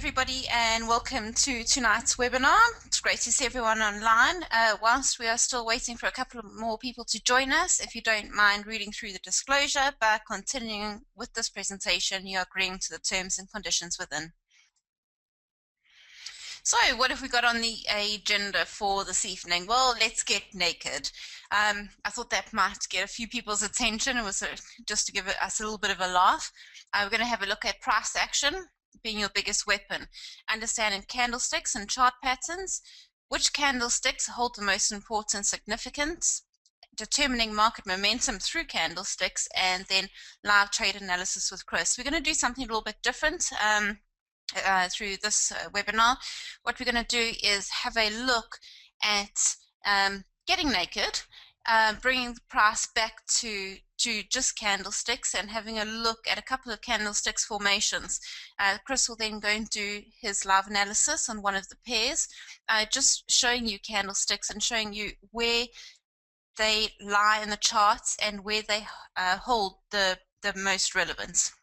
everybody, and welcome to tonight's webinar. It's great to see everyone online. Whilst we are still waiting for a couple of more people to join us, if you don't mind reading through the disclosure, by continuing with this presentation, you are agreeing to the terms and conditions within. So what have we got on the agenda for this evening? Well, let's get naked. I thought that might get a few people's attention. It was just to give us a little bit of a laugh. We're going to have a look at price action being your biggest weapon, understanding candlesticks and chart patterns, which candlesticks hold the most important significance, determining market momentum through candlesticks, and then live trade analysis with Chris. We're going to do something a little bit different through this webinar. What we're going to do is have a look at getting naked, bringing the price back to just candlesticks and having a look at a couple of candlesticks formations. Chris will then go and do his live analysis on one of the pairs, just showing you candlesticks and showing you where they lie in the charts and where they hold the most relevance.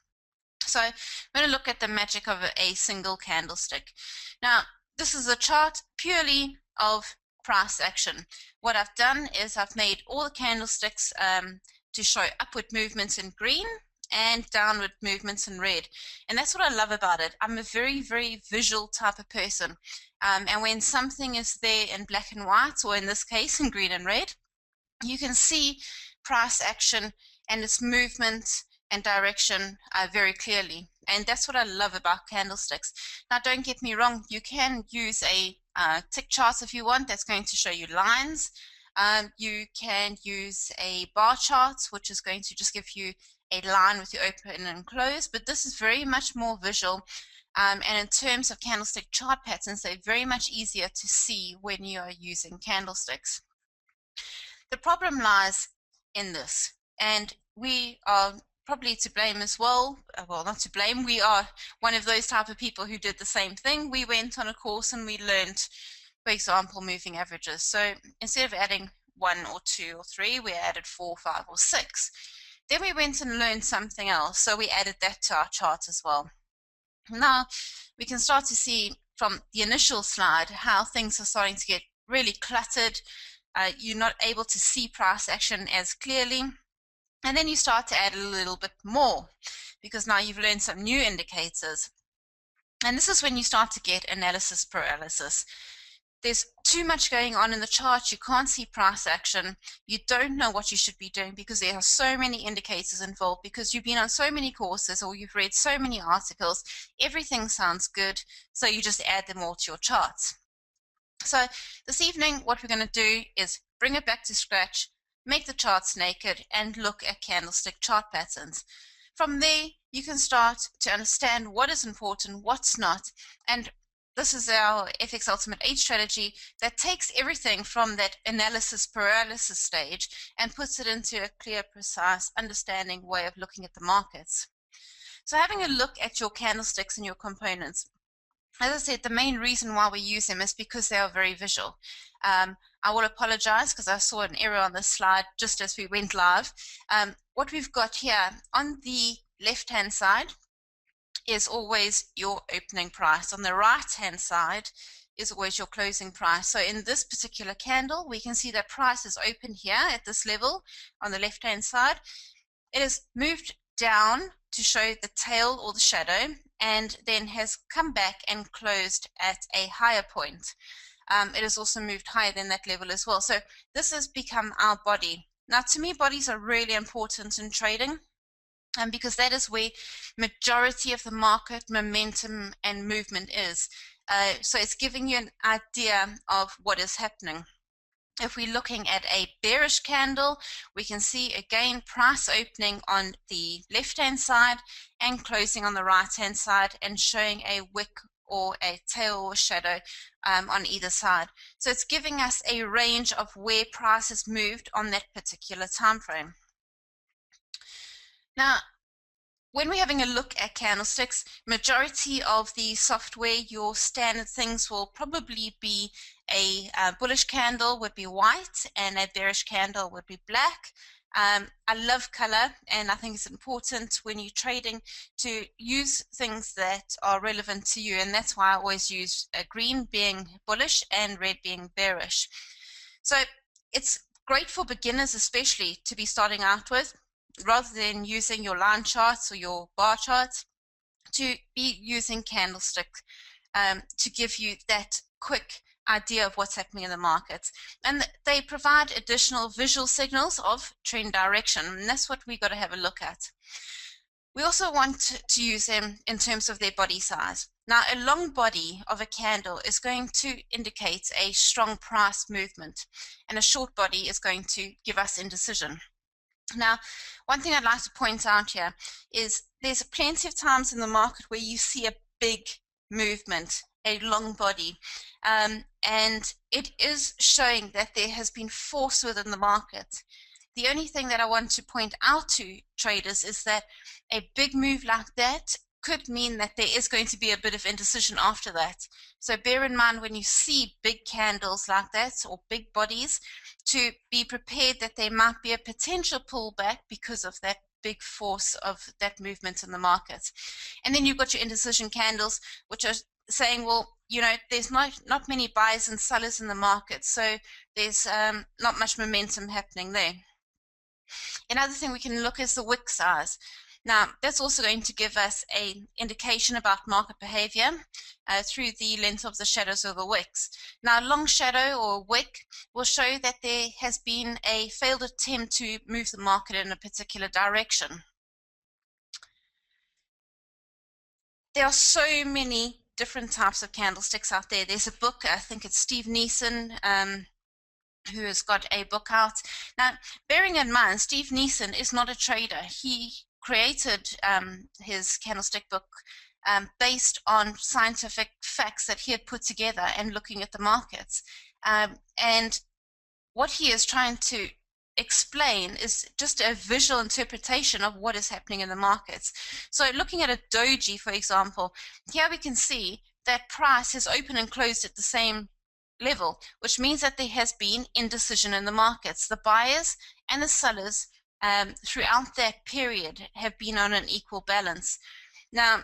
So I'm going to look at the magic of a single candlestick. Now, this is a chart purely of price action. What I've done is I've made all the candlesticks to show upward movements in green and downward movements in red. And that's what I love about it. I'm a very, very visual type of person. And when something is there in black and white, or in this case in green and red, you can see price action and its movement and direction very clearly. And that's what I love about candlesticks. Now, don't get me wrong, you can use a tick chart if you want. That's going to show you lines. You can use a bar chart, which is going to just give you a line with your open and close, but this is very much more visual. And in terms of candlestick chart patterns, they're very much easier to see when you are using candlesticks. The problem lies in this, and we are probably to blame as well. Well, not to blame, we are one of those type of people who did the same thing. We went on a course and we learned, for example, moving averages. So instead of adding 1 or 2 or 3, we added 4, 5 or 6. Then we went and learned something else, so we added that to our chart as well. Now we can start to see from the initial slide how things are starting to get really cluttered. You're not able to see price action as clearly. And then you start to add a little bit more because now you've learned some new indicators. And this is when you start to get analysis paralysis. There's too much going on in the chart. You can't see price action. You don't know what you should be doing because there are so many indicators involved, because you've been on so many courses or you've read so many articles. Everything sounds good, so you just add them all to your charts. So this evening, what we're going to do is bring it back to scratch, make the charts naked, and look at candlestick chart patterns. From there, you can start to understand what is important, what's not, and this is our FX Ultimate 8 strategy that takes everything from that analysis paralysis stage and puts it into a clear, precise, understanding way of looking at the markets. So having a look at your candlesticks and your components, as I said, the main reason why we use them is because they are very visual. I will apologize because I saw an error on this slide just as we went live. What we've got here on the left-hand side is always your opening price. On the right-hand side is always your closing price. So in this particular candle, we can see that price is open here at this level on the left-hand side. It has moved down to show the tail or the shadow, and then has come back and closed at a higher point. It has also moved higher than that level as well. So this has become our body. Now, to me, bodies are really important in trading, because that is where majority of the market momentum and movement is. So it's giving you an idea of what is happening. If we're looking at a bearish candle, we can see again price opening on the left-hand side and closing on the right-hand side, and showing a wick or a tail or shadow on either side. So it's giving us a range of where price has moved on that particular time frame. Now, when we're having a look at candlesticks, majority of the software, your standard things will probably be a bullish candle would be white and a bearish candle would be black. I love color, and I think it's important when you're trading to use things that are relevant to you, and that's why I always use green being bullish and red being bearish. So it's great for beginners especially to be starting out with, rather than using your line charts or your bar charts, to be using candlesticks to give you that quick idea of what's happening in the markets. And they provide additional visual signals of trend direction, and that's what we got to have a look at. We also want to use them in terms of their body size. Now, a long body of a candle is going to indicate a strong price movement, and a short body is going to give us indecision. Now, one thing I'd like to point out here is there's plenty of times in the market where you see a big movement, a long body, and it is showing that there has been force within the market. The only thing that I want to point out to traders is that a big move like that could mean that there is going to be a bit of indecision after that. So bear in mind when you see big candles like that or big bodies, to be prepared that there might be a potential pullback because of that big force of that movement in the market. And then you've got your indecision candles, which are saying, well, you know, there's not many buyers and sellers in the market, so there's not much momentum happening there. Another thing we can look is the wick size. Now, that's also going to give us an indication about market behavior through the length of the shadows of the wicks. Now, a long shadow or wick will show that there has been a failed attempt to move the market in a particular direction. There are so many different types of candlesticks out there. There's a book, I think it's Steve Neeson, who has got a book out. Now, bearing in mind, Steve Neeson is not a trader. He created his candlestick book based on scientific facts that he had put together and looking at the markets. And what he is trying to explain is just a visual interpretation of what is happening in the markets. So looking at a doji, for example, here we can see that price has opened and closed at the same level, which means that there has been indecision in the markets. The buyers and the sellers throughout that period have been on an equal balance. Now,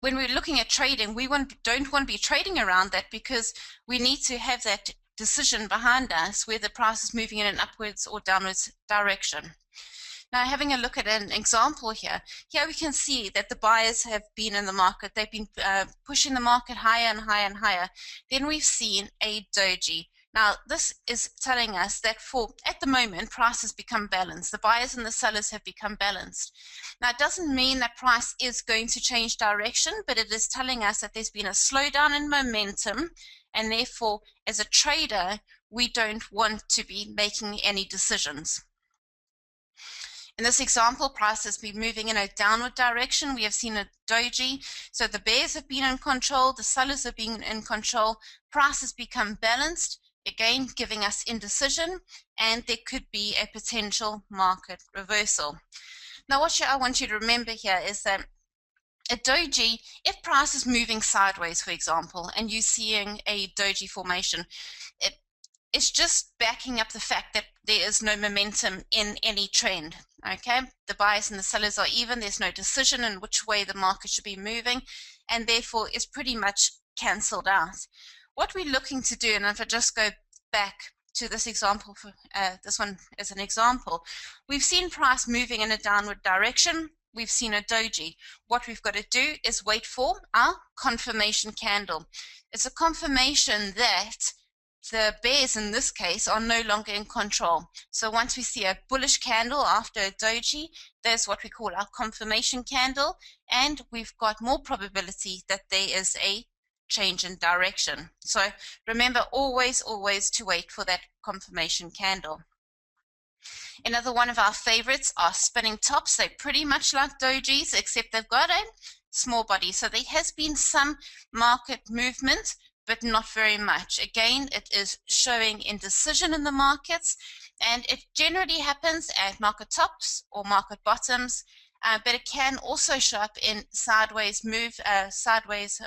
when we're looking at trading, we don't want to be trading around that, because we need to have that decision behind us where the price is moving in an upwards or downwards direction. Now, having a look at an example here we can see that the buyers have been in the market. They've been pushing the market higher and higher and higher. Then we've seen a doji. Now, this is telling us that at the moment, price has become balanced. The buyers and the sellers have become balanced. Now, it doesn't mean that price is going to change direction, but it is telling us that there's been a slowdown in momentum, and therefore, as a trader, we don't want to be making any decisions. In this example, price has been moving in a downward direction. We have seen a doji. So the bears have been in control, the sellers have been in control. Price has become balanced, again giving us indecision, and there could be a potential market reversal. Now, what I want you to remember here is that a doji, if price is moving sideways, for example, and you're seeing a doji formation, it's just backing up the fact that there is no momentum in any trend. Okay, the buyers and the sellers are even. There's no decision in which way the market should be moving, and therefore it's pretty much cancelled out. What we're looking to do, and if I just go back to this example, for this one as an example, we've seen price moving in a downward direction. We've seen a doji. What we've got to do is wait for our confirmation candle. It's a confirmation that the bears in this case are no longer in control. So once we see a bullish candle after a doji, there's what we call our confirmation candle, and we've got more probability that there is a change in direction. So remember, always to wait for that confirmation candle. Another one of our favorites are spinning tops. They're pretty much like dojis, except they've got a small body. So there has been some market movement, but not very much. Again, it is showing indecision in the markets, and it generally happens at market tops or market bottoms, but it can also show up in sideways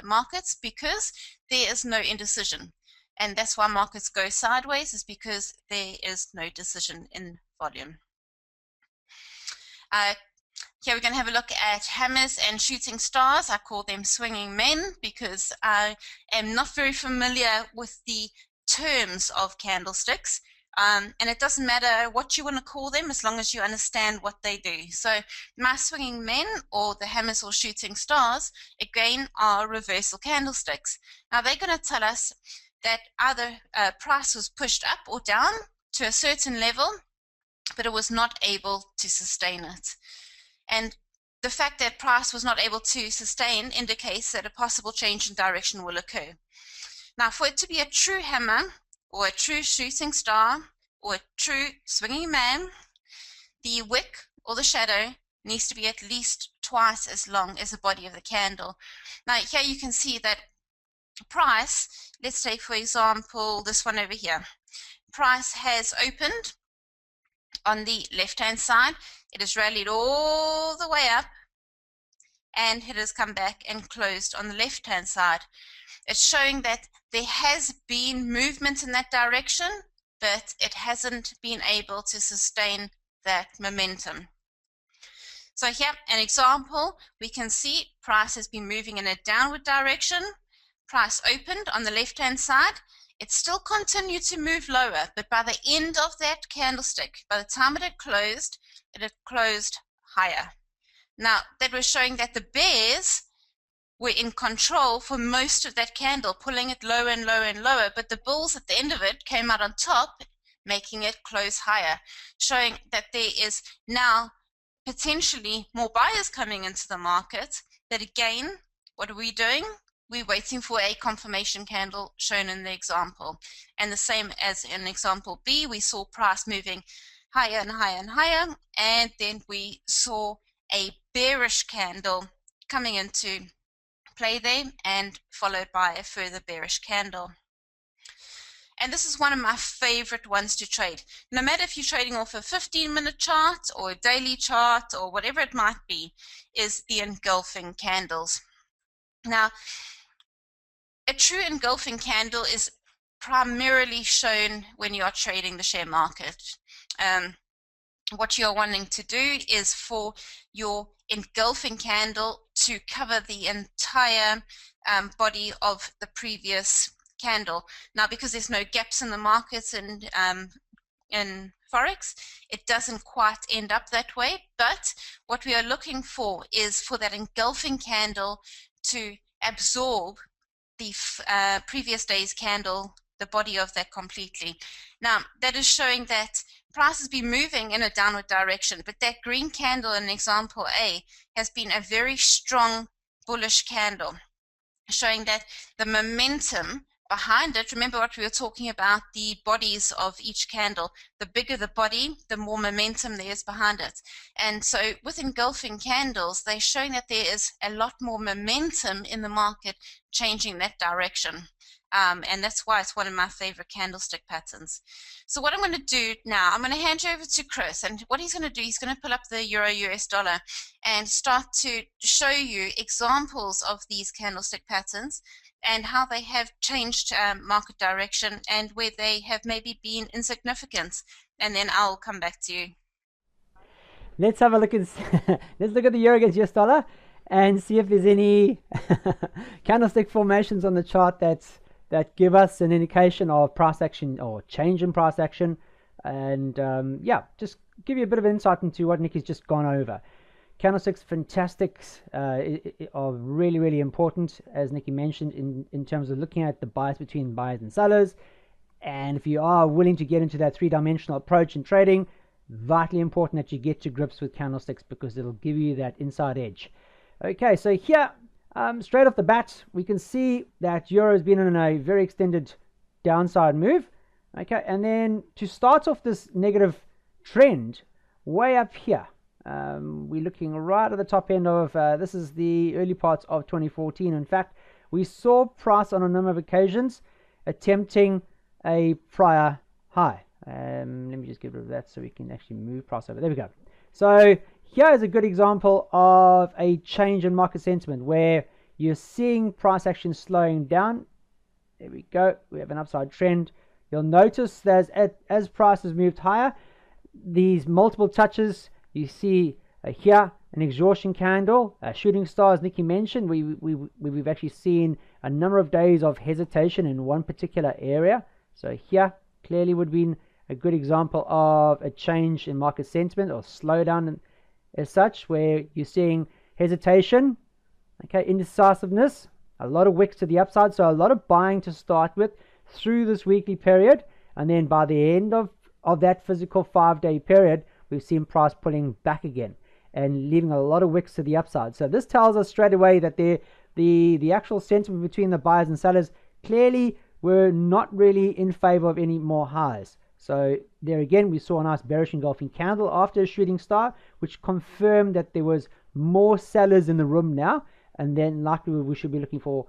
markets, because there is no indecision. And that's why markets go sideways, is because there is no decision involved. volume. Here we're going to have a look at hammers and shooting stars. I call them swinging men because I am not very familiar with the terms of candlesticks. And it doesn't matter what you want to call them as long as you understand what they do. So my swinging men, or the hammers or shooting stars, again are reversal candlesticks. Now they're going to tell us that either price was pushed up or down to a certain level, but it was not able to sustain it. And the fact that price was not able to sustain indicates that a possible change in direction will occur. Now, for it to be a true hammer, or a true shooting star, or a true swinging man, the wick or the shadow needs to be at least twice as long as the body of the candle. Now, here you can see that price, let's take for example this one over here. Price has opened on the left-hand side. It has rallied all the way up, and it has come back and closed on the left-hand side. It's showing that there has been movement in that direction, but it hasn't been able to sustain that momentum. So here, an example, we can see price has been moving in a downward direction. Price opened on the left-hand side. It still continued to move lower, but by the end of that candlestick, by the time it had closed higher. Now, that was showing that the bears were in control for most of that candle, pulling it lower and lower and lower, but the bulls at the end of it came out on top, making it close higher, showing that there is now potentially more buyers coming into the market. That again, what are we doing? We're waiting for a confirmation candle shown in the example. And the same as in example B, we saw price moving higher and higher and higher, and then we saw a bearish candle coming into play there, and followed by a further bearish candle. And this is one of my favorite ones to trade. No matter if you're trading off a 15-minute chart or a daily chart or whatever it might be, is the engulfing candles. Now, a true engulfing candle is primarily shown when you are trading the share market. What you're wanting to do is for your engulfing candle to cover the entire body of the previous candle. Now, because there's no gaps in the markets and in Forex, it doesn't quite end up that way. But what we are looking for is for that engulfing candle to absorb the previous day's candle, the body of that completely. Now, that is showing that price has been moving in a downward direction, but that green candle in example A has been a very strong bullish candle, showing that the momentum behind it, remember what we were talking about, the bodies of each candle, the bigger the body, the more momentum there is behind it. And so with engulfing candles, they're showing that there is a lot more momentum in the market changing that direction. And that's why it's one of my favorite candlestick patterns. So what I'm going to do now, I'm going to hand you over to Chris, and what he's going to do, he's going to pull up the Euro US dollar and start to show you examples of these candlestick patterns and how they have changed market direction and where they have maybe been insignificant. And then I'll come back to you. Let's have a look at let's look at the euro against US dollar and see if there's any candlestick formations on the chart that give us an indication of price action or change in price action, and yeah, just give you a bit of insight into what Nick has just gone over. Candlesticks, fantastics, are really, really important, as Nikki mentioned, in terms of looking at the bias between buyers and sellers. And if you are willing to get into that three-dimensional approach in trading, vitally important that you get to grips with candlesticks, because it'll give you that inside edge. Okay, so here, straight off the bat, we can see that euro has been in a very extended downside move. Okay, and then to start off this negative trend, way up here, we're looking right at the top end of, this is the early parts of 2014. In fact, we saw price on a number of occasions attempting a prior high. Let me just get rid of that so we can actually move price over. There we go. So here is a good example of a change in market sentiment where you're seeing price action slowing down. There we go. We have an upside trend. You'll notice that as price has moved higher, these multiple touches. You see here an exhaustion candle, shooting star, as Nikki mentioned. We've actually seen a number of days of hesitation in one particular area. So here clearly would be a good example of a change in market sentiment or slowdown as such, where you're seeing hesitation, okay, indecisiveness, a lot of wicks to the upside, so a lot of buying to start with through this weekly period, and then by the end of that physical 5-day period, we've seen price pulling back again and leaving a lot of wicks to the upside. So this tells us straight away that the actual sentiment between the buyers and sellers clearly were not really in favor of any more highs. So there again, we saw a nice bearish engulfing candle after a shooting star, which confirmed that there was more sellers in the room now, and then likely we should be looking for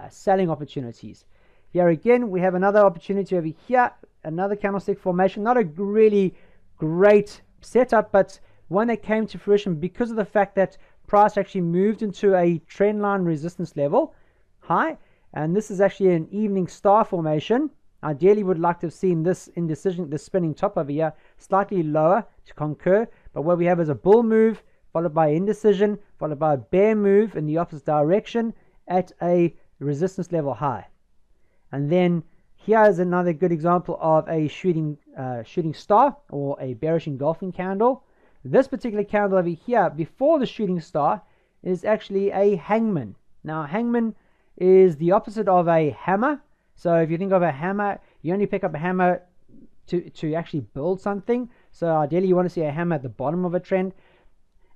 selling opportunities. Here again, we have another opportunity over here, another candlestick formation, not a really great setup, but one that came to fruition because of the fact that price actually moved into a trend line resistance level high, and this is actually an evening star formation. Ideally would like to have seen this indecision, the spinning top over here, slightly lower to concur, but what we have is a bull move followed by indecision, followed by a bear move in the opposite direction at a resistance level high. And then here is another good example of a shooting star or a bearish engulfing candle. This particular candle over here before the shooting star is actually a hangman. Now hangman is the opposite of a hammer. So if you think of a hammer, you only pick up a hammer to actually build something. So ideally you want to see a hammer at the bottom of a trend,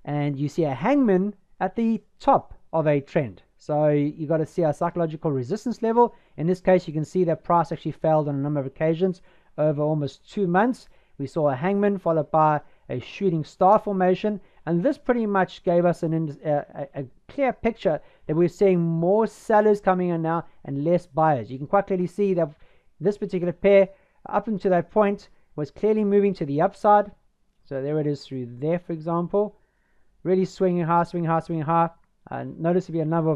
and you see a hangman at the top of a trend. So you got to see a psychological resistance level. In this case, you can see that price actually failed on a number of occasions over almost 2 months. We saw a hangman followed by a shooting star formation, and this pretty much gave us a clear picture that we're seeing more sellers coming in now and less buyers. You can quite clearly see that this particular pair up until that point was clearly moving to the upside. So there it is through there, for example, really swinging high, swinging high, swinging high. Notice to be a number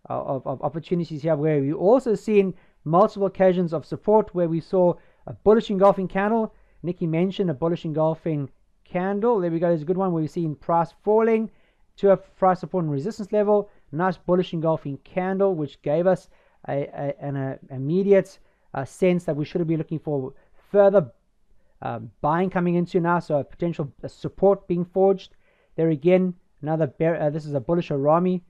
of opportunities here where we also seen multiple occasions of support where we saw a bullish engulfing candle. Nikki mentioned a bullish engulfing candle. There we go. There's a good one where we've seen price falling to a price support and resistance level. Nice bullish engulfing candle, which gave us an immediate sense that we should be looking for further buying coming into now. So a potential support being forged. There again, another this is a bullish Arami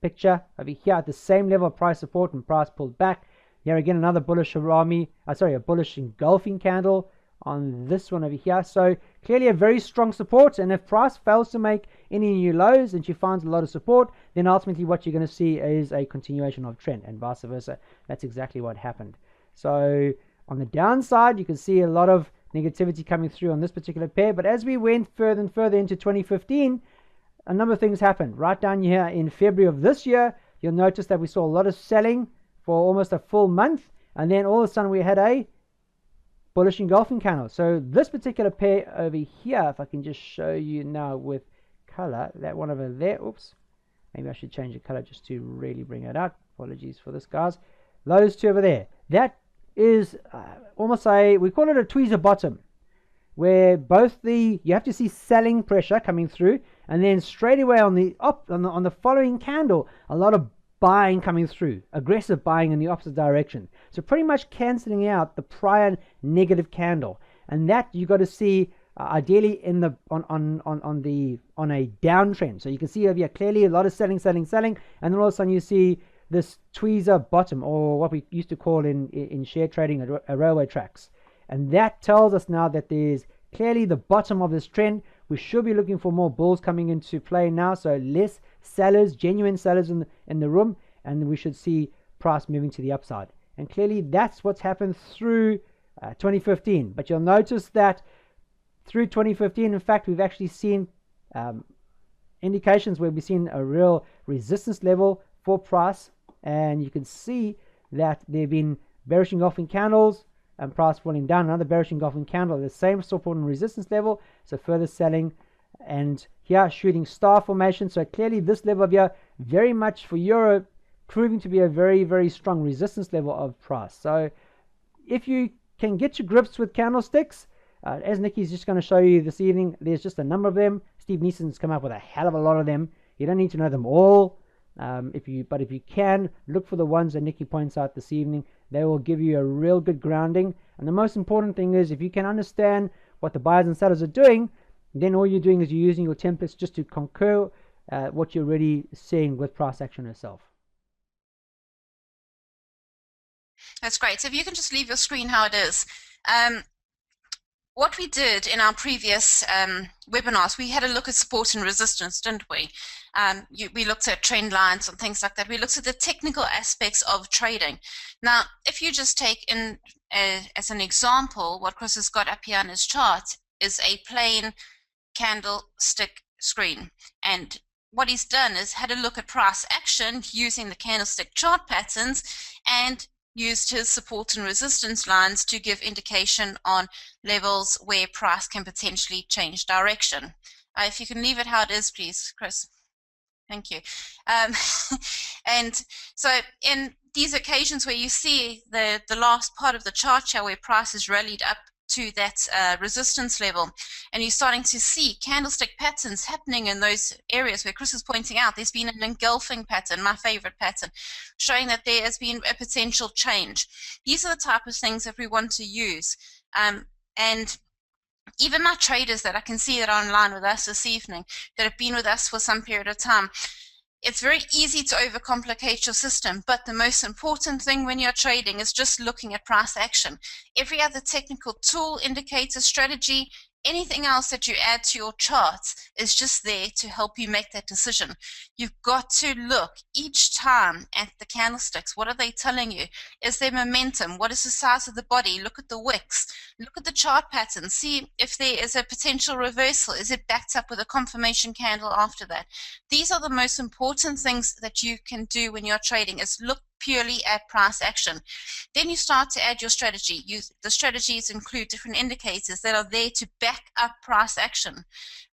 picture over here at the same level of price support and price pulled back. Here again, another bullish Arami, a bullish engulfing candle on this one over here. So clearly a very strong support, and if price fails to make any new lows and she finds a lot of support, then ultimately what you're going to see is a continuation of trend, and vice versa. That's exactly what happened. So on the downside, you can see a lot of negativity coming through on this particular pair, but as we went further and further into 2015, a number of things happened. Right down here in February of this year, you'll notice that we saw a lot of selling for almost a full month, and then all of a sudden we had a bullish engulfing candle. So this particular pair over here, if I can just show you now with color, that one over there, oops, maybe I should change the color just to really bring it out. Apologies for this, guys. Those two over there, that is almost we call it a tweezer bottom, where both you have to see selling pressure coming through, and then straight away on the following candle, a lot of buying coming through, aggressive buying in the opposite direction. So pretty much cancelling out the prior negative candle, and that you got to see ideally in the on a downtrend. So you can see over here clearly a lot of selling, and then all of a sudden you see this tweezer bottom, or what we used to call in share trading a railway tracks, and that tells us now that there's clearly the bottom of this trend. We should be looking for more bulls coming into play now, so less sellers, genuine sellers in the room, and we should see price moving to the upside. And clearly that's what's happened through 2015. But you'll notice that through 2015, in fact, we've actually seen indications where we've seen a real resistance level for price, and you can see that there have been bearish engulfing candles and price falling down, another bearish engulfing candle at the same support and resistance level, so further selling, and here shooting star formation. So clearly this level of here very much for euro proving to be a very, very strong resistance level of price. So if you can get to grips with candlesticks, As Nikki's just going to show you this evening, there's just a number of them. Steve Neeson's come up with a hell of a lot of them. You don't need to know them all. If you can, look for the ones that Nikki points out this evening. They will give you a real good grounding. And the most important thing is, if you can understand what the buyers and sellers are doing, then all you're doing is you're using your templates just to concur what you're already seeing with price action itself. That's great. So if you can just leave your screen how it is. What we did in our previous webinars, we had a look at support and resistance, didn't we? We looked at trend lines and things like that. We looked at the technical aspects of trading. Now, if you just take in as an example, what Chris has got up here on his chart is a plain candlestick screen. And what he's done is had a look at price action using the candlestick chart patterns and used his support and resistance lines to give indication on levels where price can potentially change direction. If you can leave it how it is, please, Chris. Thank you. And so in these occasions where you see the last part of the chart here where price has rallied up to that resistance level, and you're starting to see candlestick patterns happening in those areas where Chris is pointing out there's been an engulfing pattern, my favorite pattern, showing that there has been a potential change. These are the type of things that we want to use. And even my traders that I can see that are online with us this evening, that have been with us for some period of time, it's very easy to overcomplicate your system, but the most important thing when you're trading is just looking at price action. Every other technical tool, indicator, strategy, anything else that you add to your charts is just there to help you make that decision. You've got to look each time at the candlesticks. What are they telling you? Is there momentum? What is the size of the body? Look at the wicks. Look at the chart pattern. See if there is a potential reversal. Is it backed up with a confirmation candle after that? These are the most important things that you can do when you're trading, is look purely at price action. Then you start to add your strategy. The strategies include different indicators that are there to back up price action.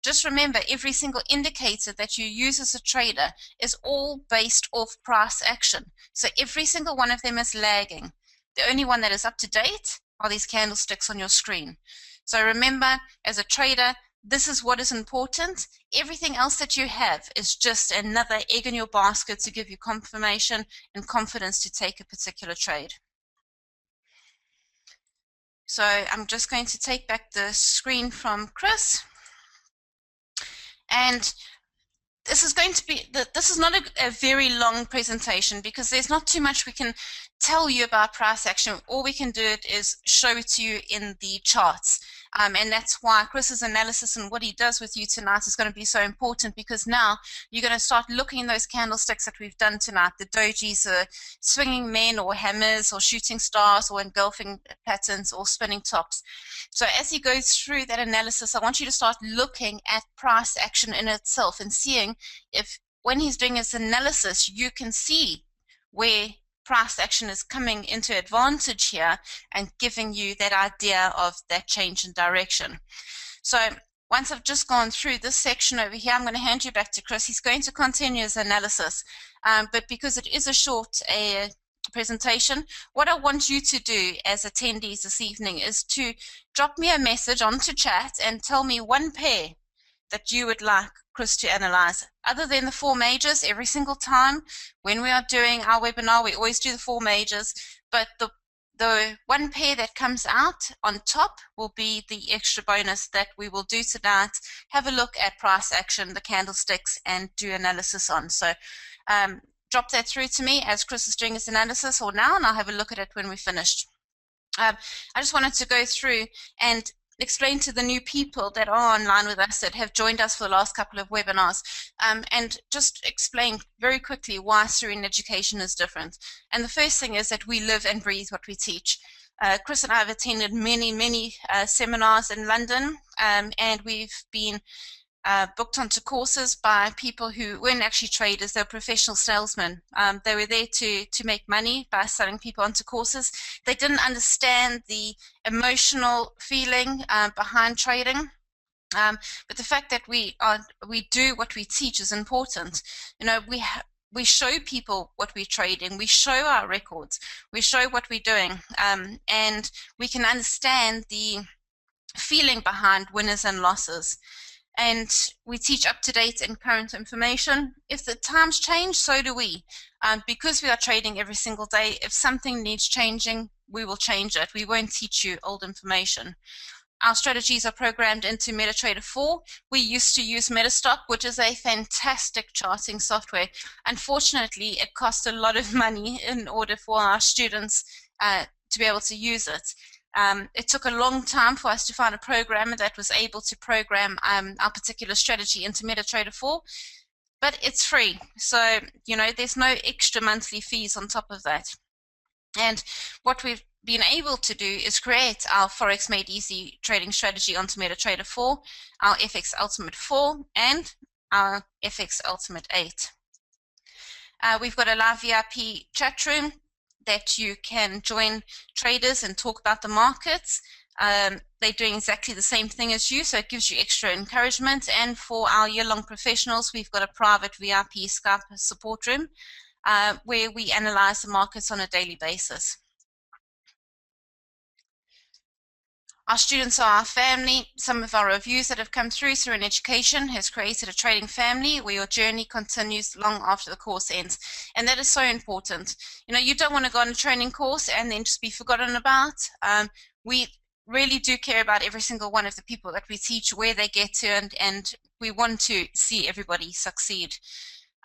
Just remember, every single indicator that you use as a trader is all based off price action. So every single one of them is lagging. The only one that is up to date are these candlesticks on your screen. So remember, as a trader, this is what is important. Everything else that you have is just another egg in your basket to give you confirmation and confidence to take a particular trade. So I'm just going to take back the screen from Chris. And this is going to be, this is not a very long presentation because there's not too much we can tell you about price action. All we can do is show it to you in the charts. And that's why Chris's analysis and what he does with you tonight is going to be so important, because now you're going to start looking in those candlesticks that we've done tonight, the dojis, swinging men or hammers or shooting stars or engulfing patterns or spinning tops. So as he goes through that analysis, I want you to start looking at price action in itself and seeing if, when he's doing his analysis, you can see where price action is coming into advantage here and giving you that idea of that change in direction. So once I've just gone through this section over here, I'm going to hand you back to Chris. He's going to continue his analysis, but because it is a short presentation, what I want you to do as attendees this evening is to drop me a message onto chat and tell me one pair that you would like Chris to analyze, other than the four majors. Every single time when we are doing our webinar, we always do the four majors, but the one pair that comes out on top will be the extra bonus that we will do tonight. Have a look at price action, the candlesticks, and do analysis on. So drop that through to me as Chris is doing his analysis, or now, and I'll have a look at it when we're finished. I just wanted to go through and explain to the new people that are online with us, that have joined us for the last couple of webinars, and just explain very quickly why Serene education is different. And the first thing is that we live and breathe what we teach. Chris and I have attended many seminars in London, and we've been booked onto courses by people who weren't actually traders. They were professional salesmen. They were there to make money by selling people onto courses. They didn't understand the emotional feeling behind trading. But the fact that we do what we teach is important. You know, we show people what we're trading, we show our records, we show what we're doing, and we can understand the feeling behind winners and losses. And we teach up-to-date and current information. If the times change, so do we. Because we are trading every single day, if something needs changing, we will change it. We won't teach you old information. Our strategies are programmed into MetaTrader 4. We used to use Metastock, which is a fantastic charting software. Unfortunately, it costs a lot of money in order for our students to be able to use it. It took a long time for us to find a programmer that was able to program our particular strategy into MetaTrader 4, but it's free. So, there's no extra monthly fees on top of that. And what we've been able to do is create our Forex Made Easy trading strategy onto MetaTrader 4, our FX Ultimate 4, and our FX Ultimate 8. We've got a live VIP chat room that you can join traders and talk about the markets. They're doing exactly the same thing as you, so it gives you extra encouragement. And for our year-long professionals, we've got a private VIP Skype support room where we analyze the markets on a daily basis. Our students are our family. Some of our reviews that have come through Serene Education has created a trading family where your journey continues long after the course ends. And that is so important. You don't want to go on a training course and then just be forgotten about. We really do care about every single one of the people that we teach, where they get to, and we want to see everybody succeed.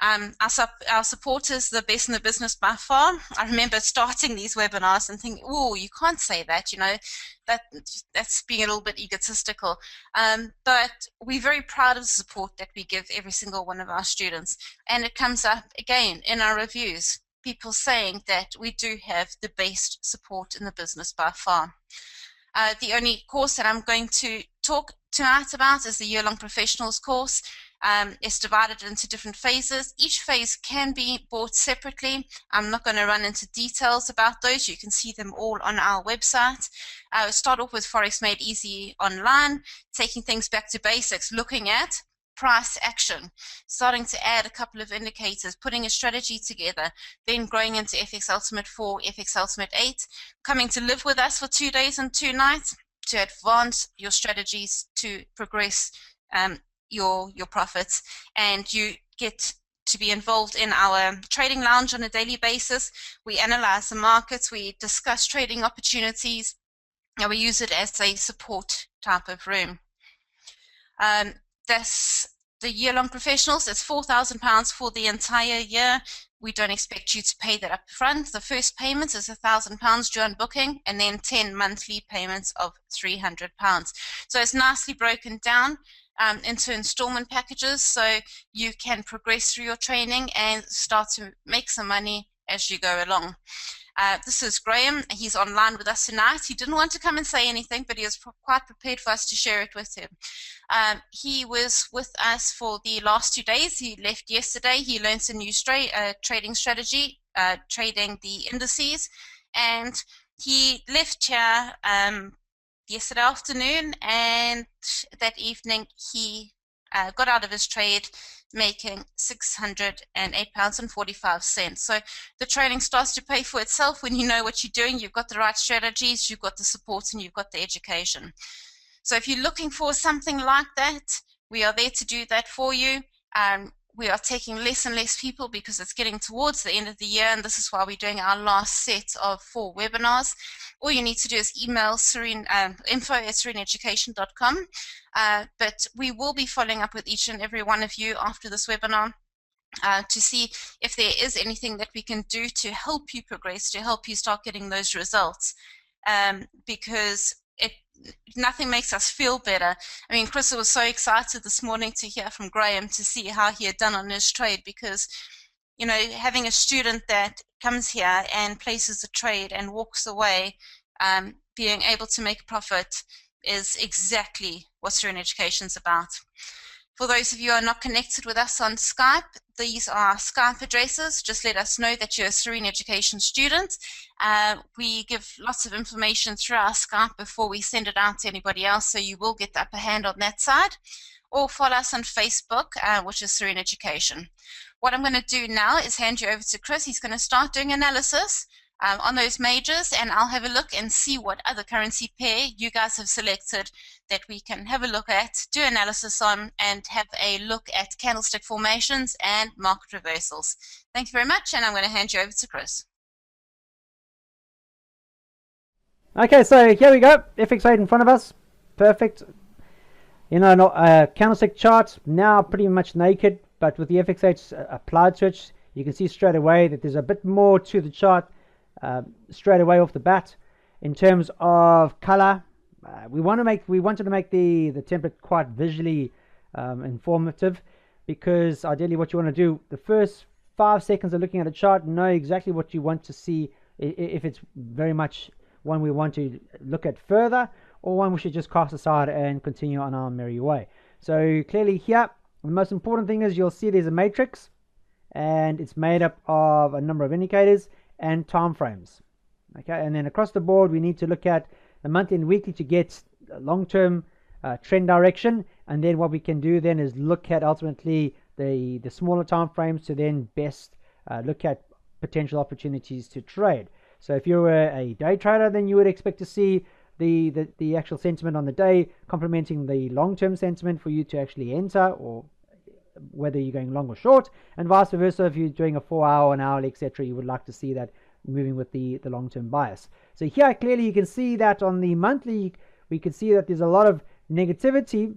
Our supporters, the best in the business by far. I remember starting these webinars and thinking, oh, you can't say that, that's being a little bit egotistical. But we're very proud of the support that we give every single one of our students. And it comes up again in our reviews, people saying that we do have the best support in the business by far. The only course that I'm going to talk tonight about is the year-long professionals course. It's divided into different phases. Each phase can be bought separately. I'm not going to run into details about those. You can see them all on our website. We'll start off with Forex Made Easy Online, taking things back to basics, looking at price action, starting to add a couple of indicators, putting a strategy together, then growing into FX Ultimate 4, FX Ultimate 8, coming to live with us for 2 days and 2 nights to advance your strategies, to progress your profits, and you get to be involved in our trading lounge on a daily basis. We analyze the markets, we discuss trading opportunities, and we use it as a support type of room. That's the year-long professionals. It's £4,000 for the entire year. We don't expect you to pay that up front. The first payment is £1,000 due on booking, and then 10 monthly payments of £300. So it's nicely broken down into installment packages, so you can progress through your training and start to make some money as you go along. This is Graham. He's online with us tonight. He didn't want to come and say anything, but he was quite prepared for us to share it with him. He was with us for the last 2 days. He left yesterday. He learned a new trading strategy, trading the indices, and he left here yesterday afternoon, and that evening he got out of his trade making £608.45. So the trading starts to pay for itself when you know what you're doing. You've got the right strategies, you've got the support, and you've got the education. So if you're looking for something like that, we are there to do that for you. We are taking less and less people because it's getting towards the end of the year, and this is why we're doing our last set of 4 webinars. All you need to do is email Serene, info@sereneeducation.com. But we will be following up with each and every one of you after this webinar to see if there is anything that we can do to help you progress, to help you start getting those results, because nothing makes us feel better. I mean, Chris was so excited this morning to hear from Graham to see how he had done on his trade, because having a student that comes here and places a trade and walks away being able to make a profit is exactly what Serene Education is about. For those of you who are not connected with us on Skype, these are our Skype addresses. Just let us know that you're a Serene Education student. We give lots of information through our Skype before we send it out to anybody else, so you will get the upper hand on that side. Or follow us on Facebook, which is Serene Education. What I'm going to do now is hand you over to Chris. He's going to start doing analysis on those majors, and I'll have a look and see what other currency pair you guys have selected that we can have a look at, do analysis on, and have a look at candlestick formations and market reversals. Thank you very much, and I'm going to hand you over to Chris. Okay, so here we go. FX rate in front of us. Perfect. You know, candlestick chart now pretty much naked, but with the FX rates applied to it, you can see straight away that there's a bit more to the chart straight away off the bat. In terms of color, we wanted to make the template quite visually informative, because ideally what you want to do, the first 5 seconds of looking at a chart, know exactly what you want to see, if it's very much one we want to look at further, or one we should just cast aside and continue on our merry way. So clearly here, the most important thing is you'll see there's a matrix, and it's made up of a number of indicators and time frames. Okay, and then across the board we need to look at the monthly and weekly to get long-term trend direction, and then what we can do then is look at ultimately the smaller time frames to then best look at potential opportunities to trade. So if you're a day trader, then you would expect to see the actual sentiment on the day complementing the long-term sentiment for you to actually enter, or whether you're going long or short, and vice versa. If you're doing a 4-hour, an hourly, etc., you would like to see that moving with the long-term bias. So here clearly you can see that on the monthly we can see that there's a lot of negativity,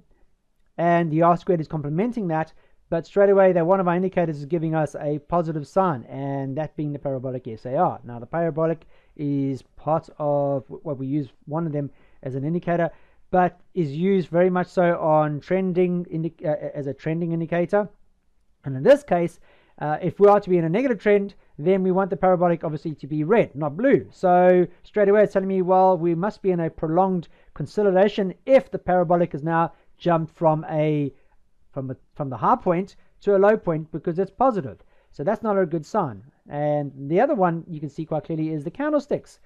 and the R-squared is complementing that, but straight away that one of our indicators is giving us a positive sign, and that being the parabolic SAR. Now the parabolic is part of what we use, one of them as an indicator, but is used very much so on trending as a trending indicator. And in this case, if we are to be in a negative trend, then we want the parabolic obviously to be red, not blue. So straight away it's telling me, well, we must be in a prolonged consolidation if the parabolic has now jumped from the high point to a low point, because it's positive. So that's not a good sign. And the other one you can see quite clearly is the candlesticks,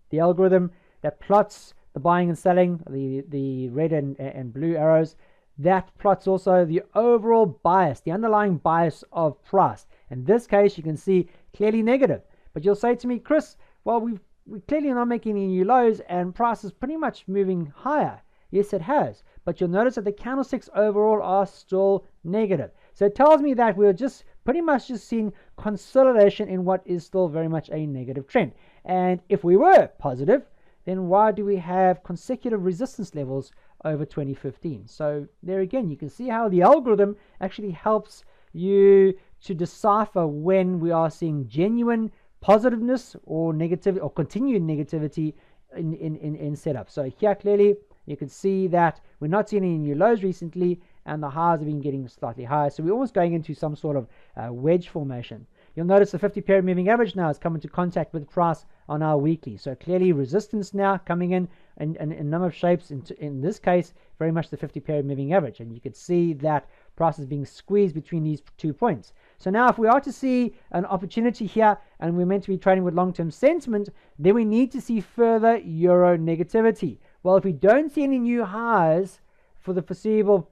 the algorithm that plots the buying and selling, the red and blue arrows, that plots also the overall bias, the underlying bias of price. In this case, you can see clearly negative. But you'll say to me, Chris, well, we clearly are not making any new lows, and price is pretty much moving higher. Yes, it has. But you'll notice that the candlesticks overall are still negative. So it tells me that we're just pretty much just seeing consolidation in what is still very much a negative trend. And if we were positive, then why do we have consecutive resistance levels over 2015? So there again, you can see how the algorithm actually helps you to decipher when we are seeing genuine positiveness or negativity or continued negativity in setup. So here clearly you can see that we're not seeing any new lows recently, and the highs have been getting slightly higher. So we're almost going into some sort of wedge formation. You'll notice the 50-period moving average now has come into contact with price on our weekly. So clearly resistance now coming in a number of shapes. In this case, very much the 50-period moving average. And you can see that price is being squeezed between these 2 points. So now if we are to see an opportunity here, and we're meant to be trading with long-term sentiment, then we need to see further euro negativity. Well, if we don't see any new highs for the foreseeable,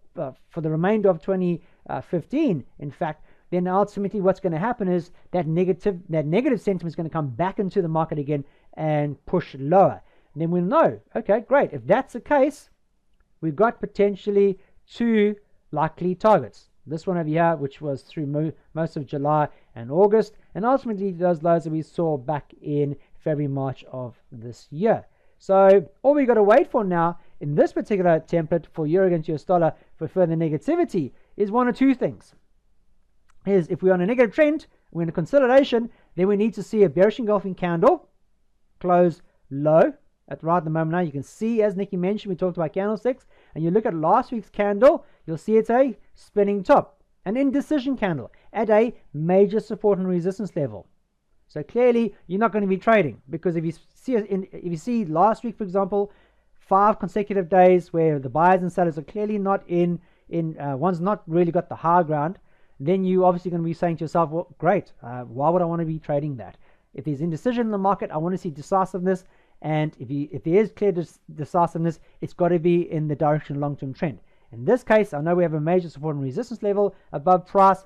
for the remainder of 2015, in fact, then ultimately what's going to happen is that negative sentiment is going to come back into the market again and push lower. And then we'll know, okay, great. If that's the case, we've got potentially 2 likely targets. This one over here, which was through most of July and August, and ultimately those lows that we saw back in February, March of this year. So all we got to wait for now in this particular template for euro against US dollar for further negativity is one or 2 things. Is if we're on a negative trend, we're in a consolidation, then we need to see a bearish engulfing candle close low at right at the moment. Now you can see, as Nikki mentioned, we talked about candlesticks, and you look at last week's candle, you'll see it's a spinning top, an indecision candle at a major support and resistance level. So clearly you're not going to be trading, because if you see last week, for example, 5 consecutive days where the buyers and sellers are clearly not one's not really got the high ground, then you obviously going to be saying to yourself, well, great, why would I want to be trading that? If there's indecision in the market, I want to see decisiveness, and if there is clear decisiveness, it's got to be in the direction of long-term trend. In this case, I know we have a major support and resistance level above price.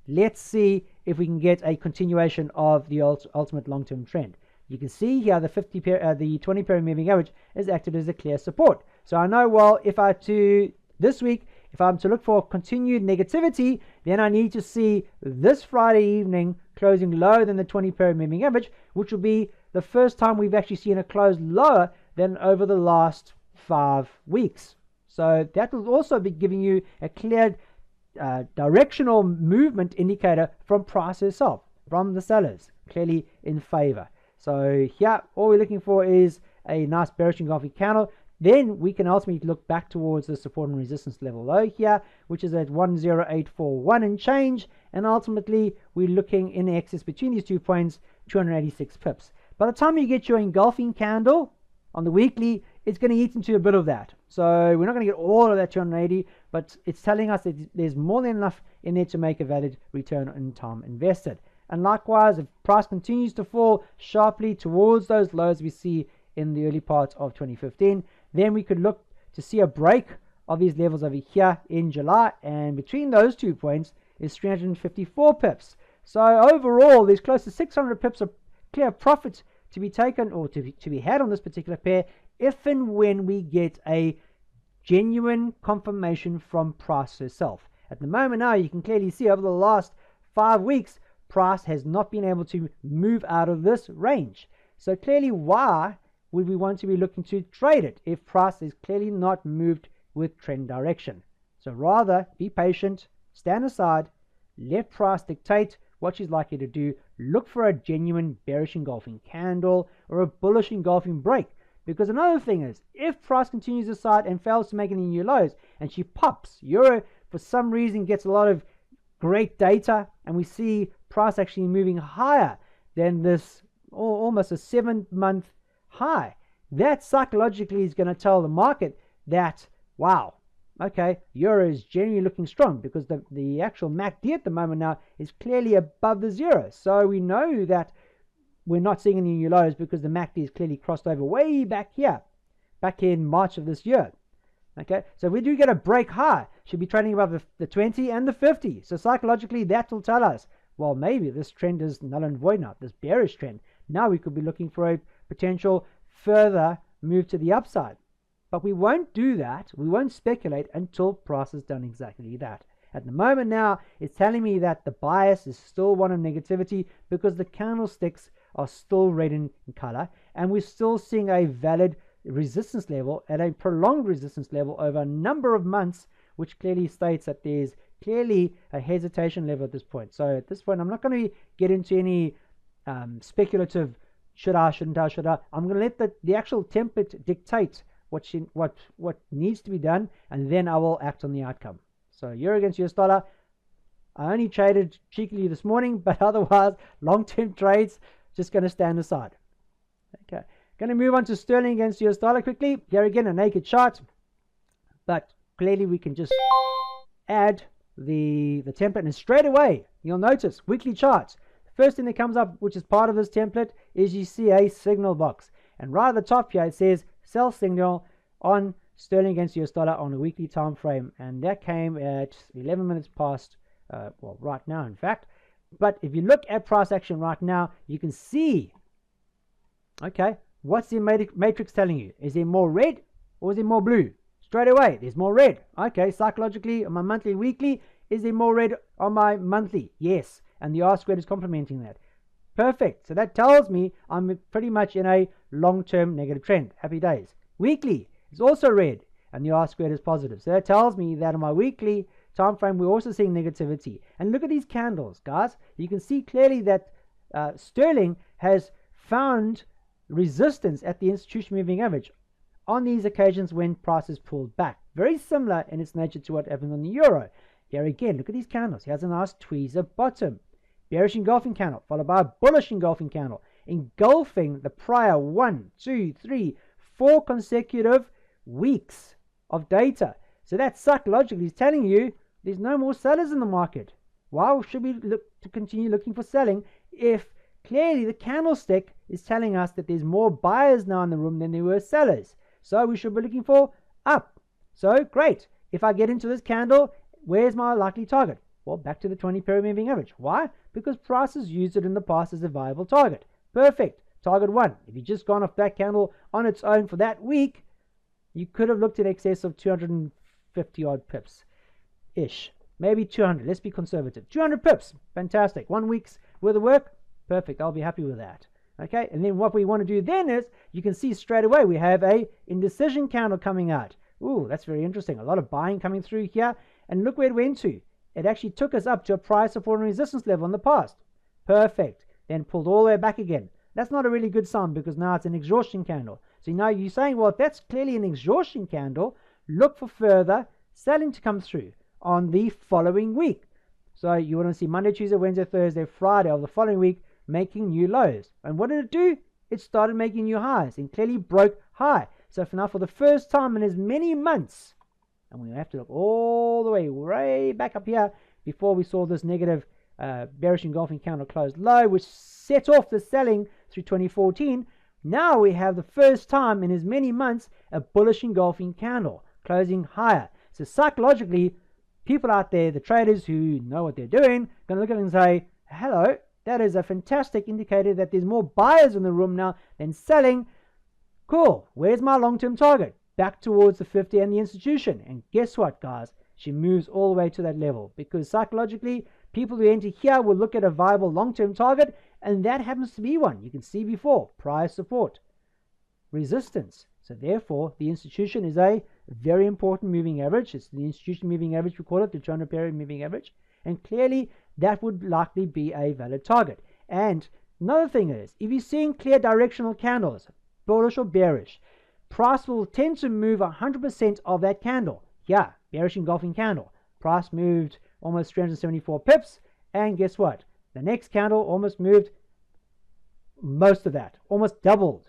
Let's see if we can get a continuation of the ultimate long-term trend. You can see here the 20 period moving average is acted as a clear support. So I know, well, if I to this week, if I'm to look for continued negativity, then I need to see this Friday evening closing lower than the 20 period moving average, which will be the first time we've actually seen a close lower than over the last 5 weeks. So that will also be giving you a clear directional movement indicator from price itself, from the sellers, clearly in favor. So here, all we're looking for is a nice bearish engulfing candle. Then we can ultimately look back towards the support and resistance level low here, which is at 10841 and change. And ultimately, we're looking in excess between these 2 points, 286 pips. By the time you get your engulfing candle on the weekly, it's going to eat into a bit of that. So we're not going to get all of that 280, but it's telling us that there's more than enough in there to make a valid return on time invested. And likewise, if price continues to fall sharply towards those lows we see in the early part of 2015, then we could look to see a break of these levels over here in July, and between those 2 points is 354 pips. So overall, there's close to 600 pips of clear profit to be taken or to be had on this particular pair, if and when we get a genuine confirmation from price itself. At the moment now, you can clearly see over the last 5 weeks, price has not been able to move out of this range. So clearly, why would we want to be looking to trade it if price is clearly not moved with trend direction? So rather be patient, stand aside, let price dictate what she's likely to do. Look for a genuine bearish engulfing candle or a bullish engulfing break. Because another thing is, if price continues aside and fails to make any new lows, and she pops, euro for some reason gets a lot of great data, and we see price actually moving higher than this almost a 7-month high, that psychologically is going to tell the market that, wow, okay, euro is generally looking strong, because the actual MACD at the moment now is clearly above the zero. So we know that we're not seeing any new lows because the MACD is clearly crossed over way back here, back in March of this year. Okay, so if we do get a break high, should be trading above the 20 and the 50. So psychologically, that will tell us, well, maybe this trend is null and void now, this bearish trend. Now we could be looking for a potential further move to the upside. But we won't do that, we won't speculate until price has done exactly that. At the moment now, it's telling me that the bias is still one of negativity because the candlesticks are still red in color, and we're still seeing a valid resistance level at a prolonged resistance level over a number of months, which clearly states that there's clearly a hesitation level at this point. So at this point, I'm not going to get into any speculative should I, shouldn't I, should I. I'm going to let the actual template dictate what needs to be done, and then I will act on the outcome. So euro against US dollar, I only traded cheekily this morning, but otherwise long-term trades just going to stand aside. Okay, going to move on to sterling against US dollar quickly. Here again, a naked chart, but clearly we can just add the template, and straight away you'll notice weekly charts. The first thing that comes up, which is part of this template, is you see a signal box, and right at the top here it says sell signal on sterling against US dollar on a weekly time frame, and that came at 11 minutes past, well, right now in fact. But if you look at price action right now, you can see, okay, what's the matrix telling you? Is there more red or is there more blue? Straight away, there's more red. Okay, psychologically, on my monthly, weekly, is there more red on my monthly? Yes, and the R-squared is complementing that. Perfect. So that tells me I'm pretty much in a long-term negative trend. Happy days. Weekly is also red, and the R-squared is positive. So that tells me that on my weekly time frame, we're also seeing negativity. And look at these candles, guys. You can see clearly that sterling has found resistance at the institution moving average on these occasions when prices pulled back. Very similar in its nature to what happened on the euro. Here again, look at these candles. Here's a nice tweezer bottom. Bearish engulfing candle, followed by a bullish engulfing candle, engulfing the prior 1, 2, 3, 4 consecutive weeks of data. So that psychologically is telling you there's no more sellers in the market. Why should we look to continue looking for selling if clearly the candlestick is telling us that there's more buyers now in the room than there were sellers? So we should be looking for up. So great. If I get into this candle, where's my likely target? Well, back to the 20 period moving average. Why? Because prices used it in the past as a viable target. Perfect. target 1. If you just gone off that candle on its own for that week, you could have looked in excess of 250 odd pips ish, maybe 200. Let's be conservative. 200 pips, fantastic. 1 week's worth of work, perfect. I'll be happy with that. Okay, and then what we want to do then is, you can see straight away we have a indecision candle coming out. Ooh, that's very interesting. A lot of buying coming through here, and look where it went to. It actually took us up to a price support and resistance level in the past. Perfect. Then pulled all the way back again. That's not a really good sign, because now it's an exhaustion candle. So now you're saying, well, if that's clearly an exhaustion candle, look for further selling to come through on the following week. So you want to see Monday, Tuesday, Wednesday, Thursday, Friday of the following week making new lows. And what did it do? It started making new highs and clearly broke high. So for now, for the first time in as many months, and we have to look all the way back up here before we saw this negative bearish engulfing candle close low, which set off the selling through 2014. Now we have the first time in as many months a bullish engulfing candle closing higher. So psychologically, people out there, the traders who know what they're doing, going to look at it and say, hello, that is a fantastic indicator that there's more buyers in the room now than selling. Cool, where's my long-term target? Back towards the 50 and the institution. And guess what, guys? She moves all the way to that level, because psychologically, people who enter here will look at a viable long-term target, and that happens to be one. You can see before, price support, resistance. So therefore, the institution is a very important moving average. It's the institution moving average, we call it, the 200 period moving average. And clearly, that would likely be a valid target. And another thing is, if you're seeing clear directional candles, bullish or bearish, price will tend to move 100% of that candle. Yeah, bearish engulfing candle. Price moved almost 374 pips. And guess what? The next candle almost moved most of that. Almost doubled.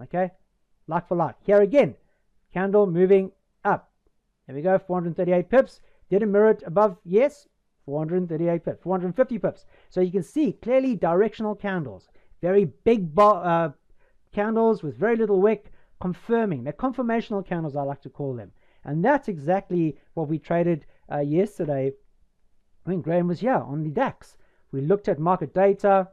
Okay? Like for like. Here again, candle moving up. There we go, 438 pips. Did it mirror it above? Yes. 438 pips, 450 pips. So you can see clearly directional candles. Very big candles with very little wick, confirming. They're confirmational candles, I like to call them. And that's exactly what we traded yesterday when Graham was here on the DAX. We looked at market data.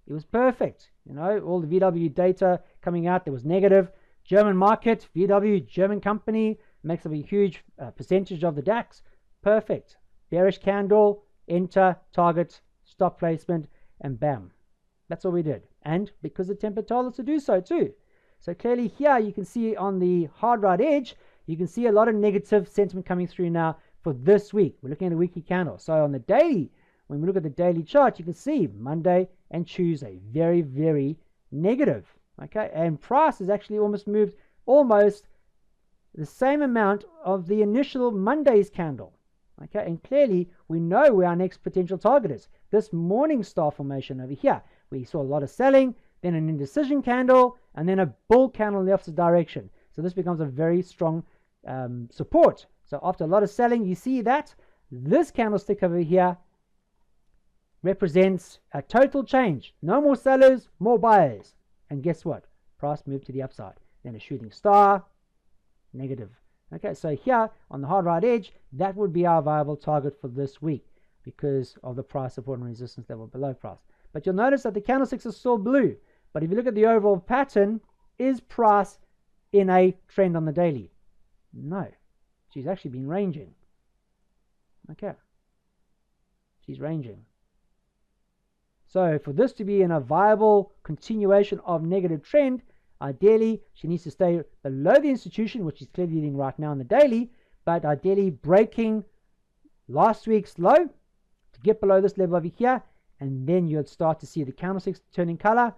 It was perfect. You know, all the VW data coming out, there was negative. German market, VW, German company, makes up a huge percentage of the DAX. Perfect. Bearish candle, enter, target, stop placement, and bam. That's all we did. And because the temper told us to do so too. So clearly here you can see on the hard right edge, you can see a lot of negative sentiment coming through now for this week. We're looking at a weekly candle. So on the daily, when we look at the daily chart, you can see Monday and Tuesday, very, very negative. Okay, and price has actually almost moved almost the same amount of the initial Monday's candle. Okay, and clearly we know where our next potential target is. This morning star formation over here. We saw a lot of selling, then an indecision candle, and then a bull candle in the opposite direction. So this becomes a very strong support. So after a lot of selling, you see that this candlestick over here represents a total change. No more sellers, more buyers. And guess what? Price moved to the upside. Then a shooting star, negative. Okay, so here on the hard right edge, that would be our viable target for this week because of the price support and resistance level below price. But you'll notice that the candlesticks are still blue. But if you look at the overall pattern, is price in a trend on the daily? No. She's actually been ranging. Okay. She's ranging. So for this to be in a viable continuation of negative trend, ideally, she needs to stay below the institution, which is clearly leading right now on the daily, but ideally breaking last week's low to get below this level over here, and then you'll start to see the candlesticks turning color.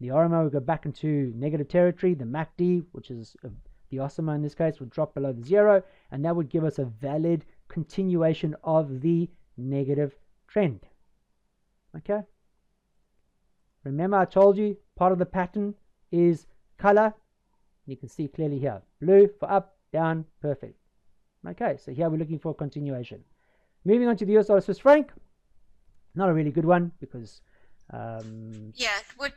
The RMO will go back into negative territory. The MACD, which is the OSMA in this case, would drop below the zero, and that would give us a valid continuation of the negative trend. Okay? Remember, I told you part of the pattern is color. You can see clearly here. Blue for up, down, perfect. Okay, so here we're looking for a continuation. Moving on to the US dollar Swiss franc. Not a really good one because yeah, which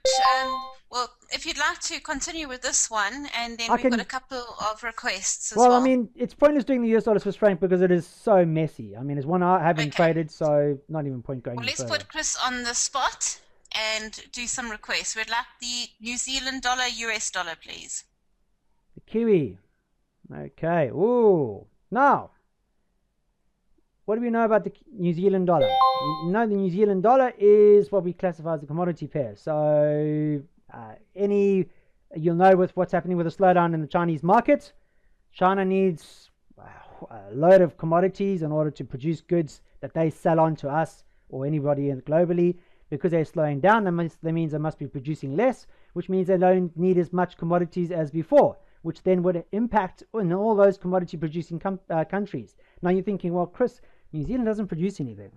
well, if you'd like to continue with this one, and then we've got a couple of requests as well. I mean, it's pointless doing the US dollar Swiss franc because it is so messy. I mean, it's one I haven't traded, so not even point going. Well, let's put Chris on the spot, and do some requests. We'd like the New Zealand dollar, US dollar, please. The Kiwi. Okay. Ooh. Now, what do we know about the New Zealand dollar? We know the New Zealand dollar is what we classify as a commodity pair. So you'll know with what's happening with the slowdown in the Chinese market, China needs a load of commodities in order to produce goods that they sell on to us or anybody globally. Because they're slowing down, that means they must be producing less, which means they don't need as much commodities as before, which then would impact on all those commodity producing countries. Now you're thinking, well, Chris, New Zealand doesn't produce anything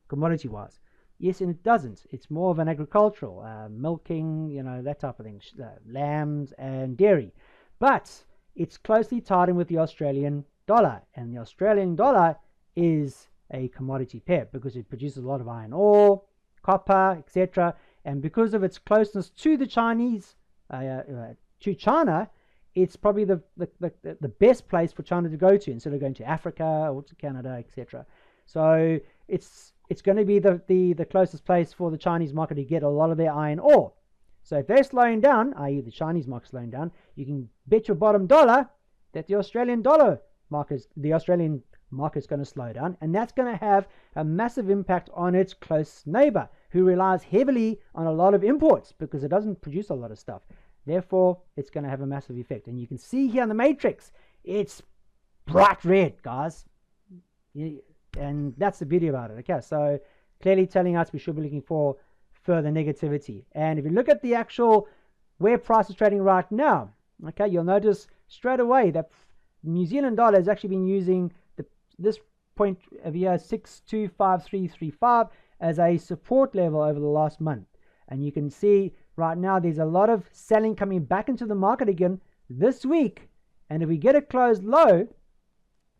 commodity wise. Yes, and it doesn't. It's more of an agricultural, milking, that type of thing, lambs and dairy. But it's closely tied in with the Australian dollar, and the Australian dollar is a commodity pair because it produces a lot of iron ore, copper, etc. And because of its closeness to the Chinese, to China, it's probably the best place for China to go to instead of going to Africa or to Canada, etc. So it's going to be the closest place for the Chinese market to get a lot of their iron ore. So if they're slowing down, i.e. the Chinese market slowing down, you can bet your bottom dollar that the Australian market is going to slow down, and that's going to have a massive impact on its close neighbor, who relies heavily on a lot of imports because it doesn't produce a lot of stuff. Therefore, it's going to have a massive effect. And you can see here in the matrix, it's bright red, guys. And that's the beauty about it. Okay, so clearly telling us we should be looking for further negativity. And if you look at the actual where price is trading right now, okay, you'll notice straight away that New Zealand dollar has actually been using this point of here, 625335, as a support level over the last month. And you can see right now there's a lot of selling coming back into the market again this week. And if we get a closed low,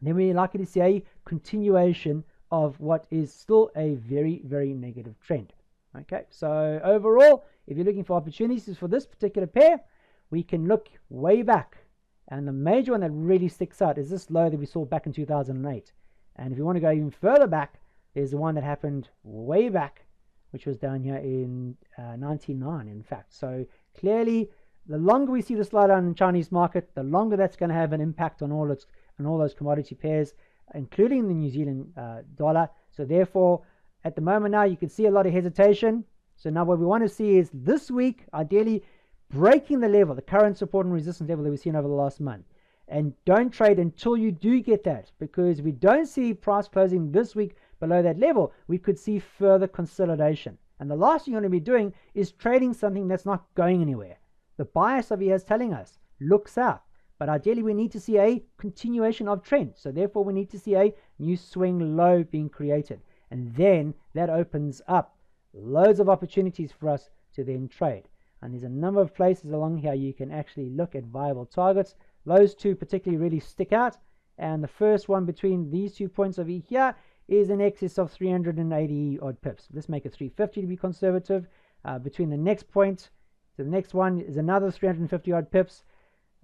then we're likely to see a continuation of what is still a very, very negative trend. Okay, so overall, if you're looking for opportunities for this particular pair, we can look way back. And the major one that really sticks out is this low that we saw back in 2008. And if you want to go even further back, there's the one that happened way back, which was down here in 99, in fact. So clearly, the longer we see the slowdown in the Chinese market, the longer that's going to have an impact on all those commodity pairs, including the New Zealand dollar. So therefore, at the moment now, you can see a lot of hesitation. So now what we want to see is this week, ideally, breaking the level, the current support and resistance level that we've seen over the last month. And don't trade until you do get that, because if we don't see price closing this week below that level, we could see further consolidation. And the last thing you want to be doing is trading something that's not going anywhere. The bias of here is telling us, look south. But ideally, we need to see a continuation of trend. So therefore, we need to see a new swing low being created. And then that opens up loads of opportunities for us to then trade. And there's a number of places along here you can actually look at viable targets. Those two particularly really stick out. And the first one between these 2 points over here is in excess of 380 odd pips. Let's make it 350 to be conservative. Between the next point to the next one is another 350 odd pips.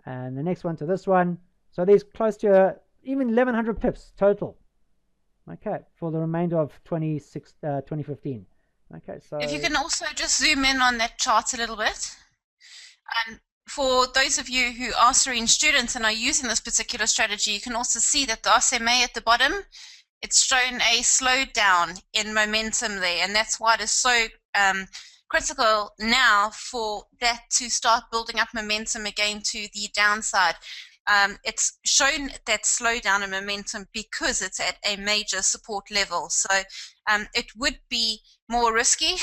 And the next one to this one. So there's close to even 1100 pips total. Okay, for the remainder of 2015. Okay, so if you can also just zoom in on that chart a little bit. And for those of you who are Serene students and are using this particular strategy, you can also see that the SMA at the bottom, it's shown a slowdown in momentum there. And that's why it is so critical now for that to start building up momentum again to the downside. It's shown that slowdown in momentum because it's at a major support level. So it would be more risky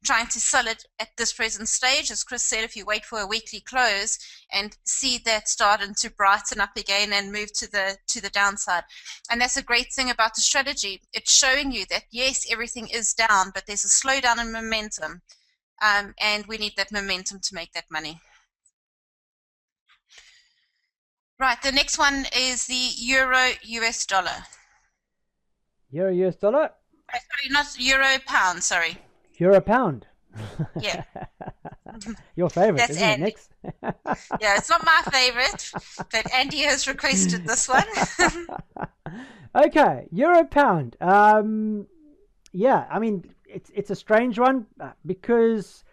trying to sell it at this present stage. As Chris said, if you wait for a weekly close and see that starting to brighten up again and move to the downside. And that's a great thing about the strategy. It's showing you that yes, everything is down, but there's a slowdown in momentum. And we need that momentum to make that money. Right, the next one is the Euro US dollar. Euro US dollar? Sorry, not Euro pound, sorry. Euro pound. Yeah. Your favorite, That's isn't Andy. it, Nix? Yeah, it's not my favorite, but Andy has requested this one. Okay, Euro pound. Yeah, I mean, it's a strange one because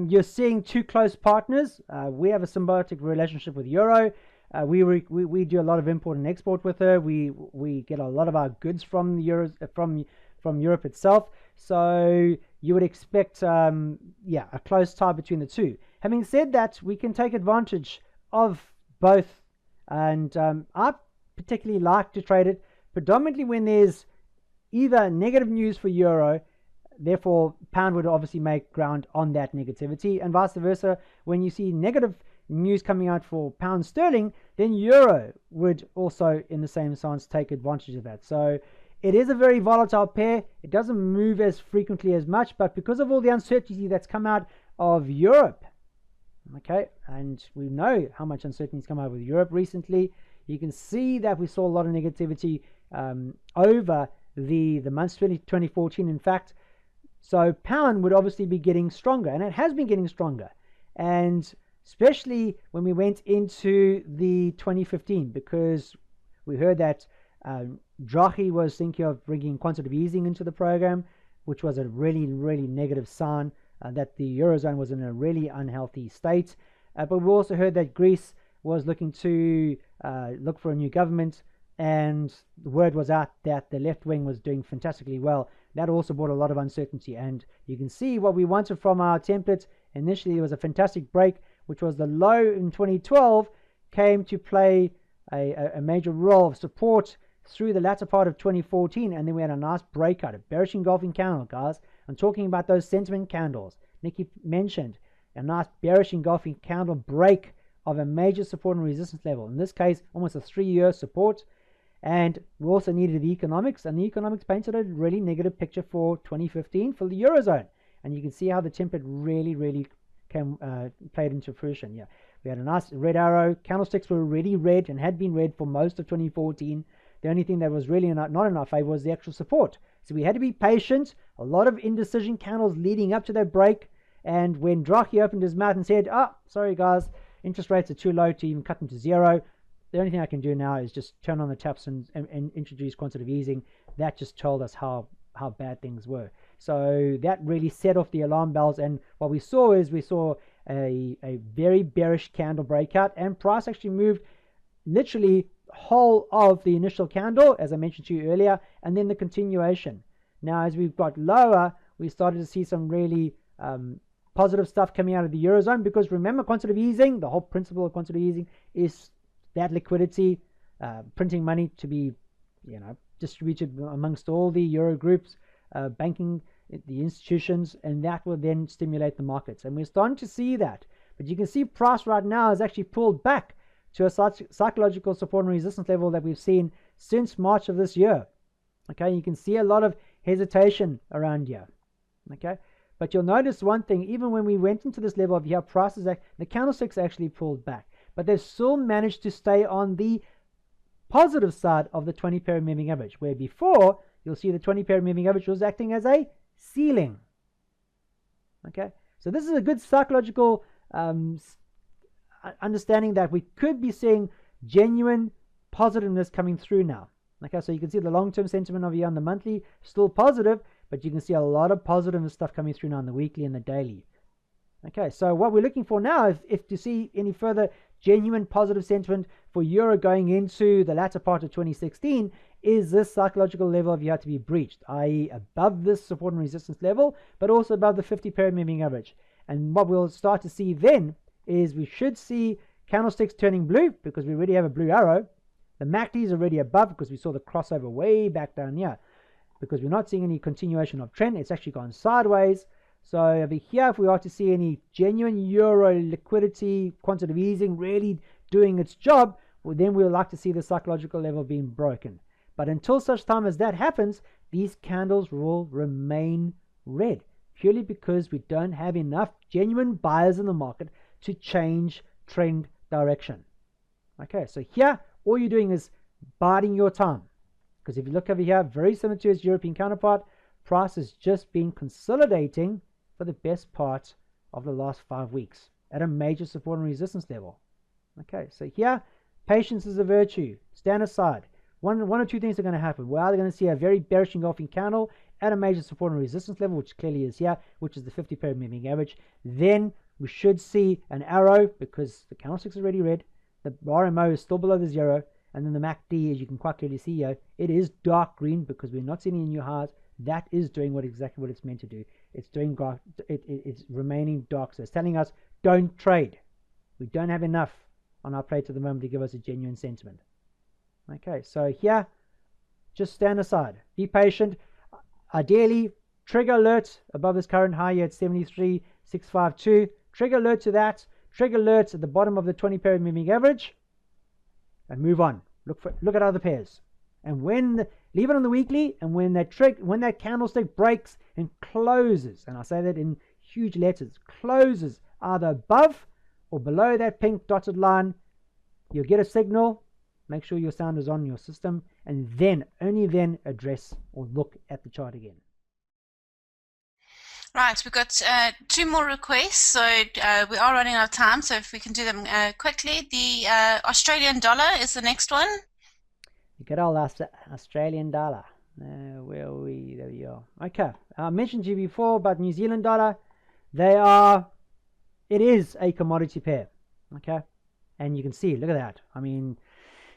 you're seeing two close partners. We have a symbiotic relationship with Euro. We do a lot of import and export with her. We get a lot of our goods from the Euros from Europe itself. So you would expect a close tie between the two. Having said that, we can take advantage of both, and I particularly like to trade it predominantly when there's either negative news for Euro, therefore pound would obviously make ground on that negativity, and vice versa. When you see negative news coming out for pound sterling, then Euro would also in the same sense take advantage of that. So it is a very volatile pair. It doesn't move as frequently as much, but because of all the uncertainty that's come out of Europe, okay, and we know how much uncertainty's come out with Europe recently, you can see that we saw a lot of negativity over the months 2014, in fact. So pound would obviously be getting stronger, and it has been getting stronger, and especially when we went into the 2015, because we heard that Draghi was thinking of bringing quantitative easing into the program, which was a really, really negative sign that the Eurozone was in a really unhealthy state. But we also heard that Greece was looking to look for a new government, and the word was out that the left wing was doing fantastically well. That also brought a lot of uncertainty, and you can see what we wanted from our template. Initially, it was a fantastic break, which was the low in 2012, came to play a major role of support through the latter part of 2014, and then we had a nice breakout, a bearish engulfing candle, guys. I'm talking about those sentiment candles. Nikki mentioned a nice bearish engulfing candle break of a major support and resistance level. In this case, almost a 3-year support. And we also needed the economics, and the economics painted a really negative picture for 2015 for the Eurozone. And you can see how the template really, really played into fruition. Yeah, we had a nice red arrow. Candlesticks were already red and had been red for most of 2014. The only thing that was really not in our favor was the actual support. So we had to be patient. A lot of indecision candles leading up to that break. And when Draghi opened his mouth and said, sorry guys, interest rates are too low to even cut them to zero, the only thing I can do now is just turn on the taps and introduce quantitative easing. That just told us how bad things were. So that really set off the alarm bells. And what we saw is a very bearish candle breakout, and price actually moved literally whole of the initial candle, as I mentioned to you earlier, and then the continuation. Now, as we've got lower, we started to see some really positive stuff coming out of the Eurozone, because remember, quantitative easing, the whole principle of quantitative easing is that liquidity, printing money to be, distributed amongst all the Euro groups, banking, the institutions, and that will then stimulate the markets. And we're starting to see that. But you can see price right now has actually pulled back to a psychological support and resistance level that we've seen since March of this year. Okay, you can see a lot of hesitation around here. Okay, but you'll notice one thing, even when we went into this level of here, prices, the candlesticks actually pulled back, but they've still managed to stay on the positive side of the 20-period moving average, where before you'll see the 20-period moving average was acting as a ceiling. Okay, so this is a good psychological understanding that we could be seeing genuine positiveness coming through now. Okay, so you can see the long-term sentiment over here on the monthly still positive, but you can see a lot of positive stuff coming through now on the weekly and the daily. Okay, so what we're looking for now is if to see any further genuine positive sentiment for Euro going into the latter part of 2016, is this psychological level of you have to be breached, i.e. above this support and resistance level, but also above the 50-period moving average. And what we'll start to see then is we should see candlesticks turning blue, because we already have a blue arrow. The MACD is already above, because we saw the crossover way back down here, because we're not seeing any continuation of trend. It's actually gone sideways. So over here, if we are to see any genuine Euro liquidity, quantitative easing really doing its job, well, then we'll like to see the psychological level being broken. But until such time as that happens, these candles will remain red, purely because we don't have enough genuine buyers in the market to change trend direction. Okay, so here, all you're doing is biding your time. Because if you look over here, very similar to its European counterpart, price has just been consolidating for the best part of the last 5 weeks at a major support and resistance level. Okay, so here, patience is a virtue. Stand aside. one or two things are going to happen. We're either going to see a very bearish engulfing candle at a major support and resistance level, which clearly is here, which is the 50-period moving average. Then we should see an arrow because the candlestick is already red. The RMO is still below the 0. And then the MACD, as you can quite clearly see here, it is dark green because we're not seeing any new highs. That is doing exactly what it's meant to do. It's doing it's remaining dark. So it's telling us don't trade. We don't have enough on our plate at the moment to give us a genuine sentiment. Okay, so here, just stand aside. Be patient. Ideally, trigger alert above this current high here at 73,652. Trigger alert to that. Trigger alert at the bottom of the 20-period moving average. And move on. Look at other pairs. And leave it on the weekly, and when that candlestick breaks and closes, and I say that in huge letters, closes either above or below that pink dotted line, you'll get a signal. Make sure your sound is on your system, and then, only then, address or look at the chart again. Right, we've got 2 more requests, so we are running out of time, so if we can do them quickly. The Australian dollar is the next one. Good old Australian dollar. Where are we? There we are. Okay, I mentioned to you before about New Zealand dollar. It is a commodity pair, okay? And you can see, look at that. I mean,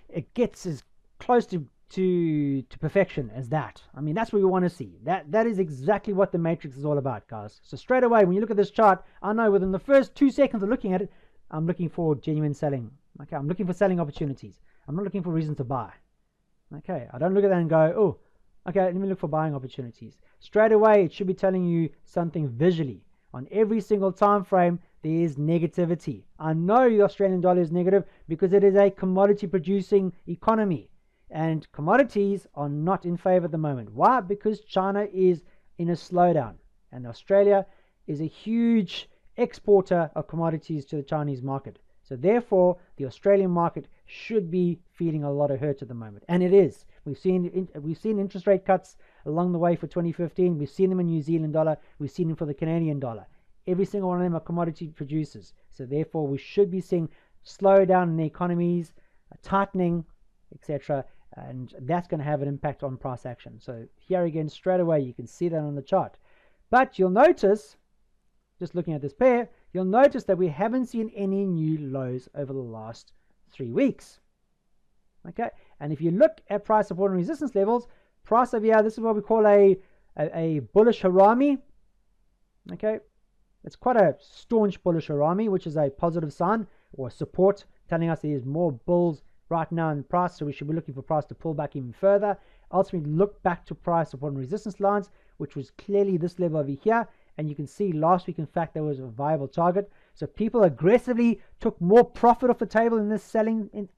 it gets as close to perfection as that. I mean, that's what we want to see. That is exactly what the matrix is all about, guys. So straight away, when you look at this chart, I know within the first 2 seconds of looking at it, I'm looking for genuine selling. Okay, I'm looking for selling opportunities. I'm not looking for reasons to buy. Okay, I don't look at that and go, oh, okay, let me look for buying opportunities. Straight away, it should be telling you something visually. On every single time frame, there is negativity. I know the Australian dollar is negative because it is a commodity producing economy. And commodities are not in favor at the moment. Why? Because China is in a slowdown. And Australia is a huge exporter of commodities to the Chinese market. So therefore, the Australian market should be feeling a lot of hurt at the moment. And it is. We've seen interest rate cuts along the way for 2015. We've seen them in New Zealand dollar. We've seen them for the Canadian dollar. Every single one of them are commodity producers. So therefore, we should be seeing slowdown in the economies, a tightening, etc. And that's going to have an impact on price action. So here again, straight away, you can see that on the chart. But you'll notice, just looking at this pair, you'll notice that we haven't seen any new lows over the last 3 weeks. Okay, and if you look at price support and resistance levels, price over here, this is what we call a bullish harami. Okay, it's quite a staunch bullish harami, which is a positive sign or support telling us there's more bulls right now in price, so we should be looking for price to pull back even further. Ultimately, look back to price support and resistance lines, which was clearly this level over here, and you can see last week, in fact, there was a viable target. So people aggressively took more profit off the table in this selling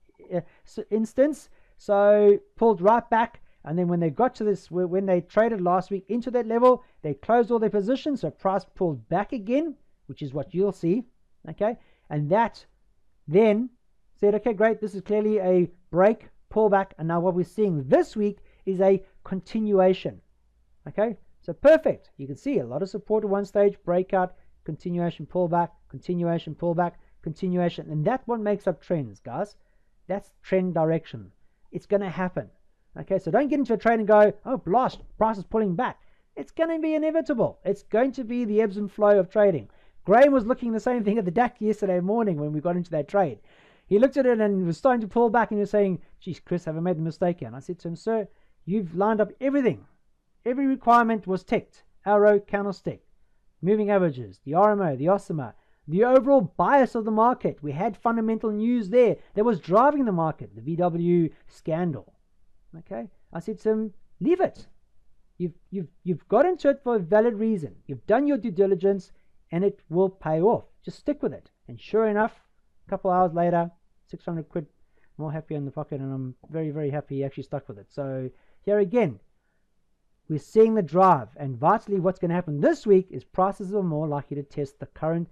instance, so pulled right back, and then when they got to this, when they traded last week into that level, they closed all their positions, so price pulled back again, which is what you'll see, okay, and that then said, okay, great, this is clearly a break, pullback, and now what we're seeing this week is a continuation. Okay, so perfect. You can see a lot of support at one stage, breakout, continuation, pullback, continuation, pullback, continuation, and that's what makes up trends, guys. That's trend direction. It's going to happen. Okay, so don't get into a trade and go, oh, blast, price is pulling back. It's going to be inevitable. It's going to be the ebbs and flow of trading. Graham was looking the same thing at the DAC yesterday morning when we got into that trade. He looked at it and was starting to pull back and he was saying, geez, Chris, have I made a mistake here? And I said to him, sir, you've lined up everything. Every requirement was ticked. Arrow, candlestick, moving averages, the RMO, the OSMA, the overall bias of the market. We had fundamental news there that was driving the market, the VW scandal. Okay, I said to him, leave it. You've got into it for a valid reason. You've done your due diligence and it will pay off. Just stick with it. And sure enough, a couple hours later, 600 quid more happy in the pocket, and I'm very, very happy he actually stuck with it. So here again, we're seeing the drive, and vitally what's going to happen this week is prices are more likely to test the current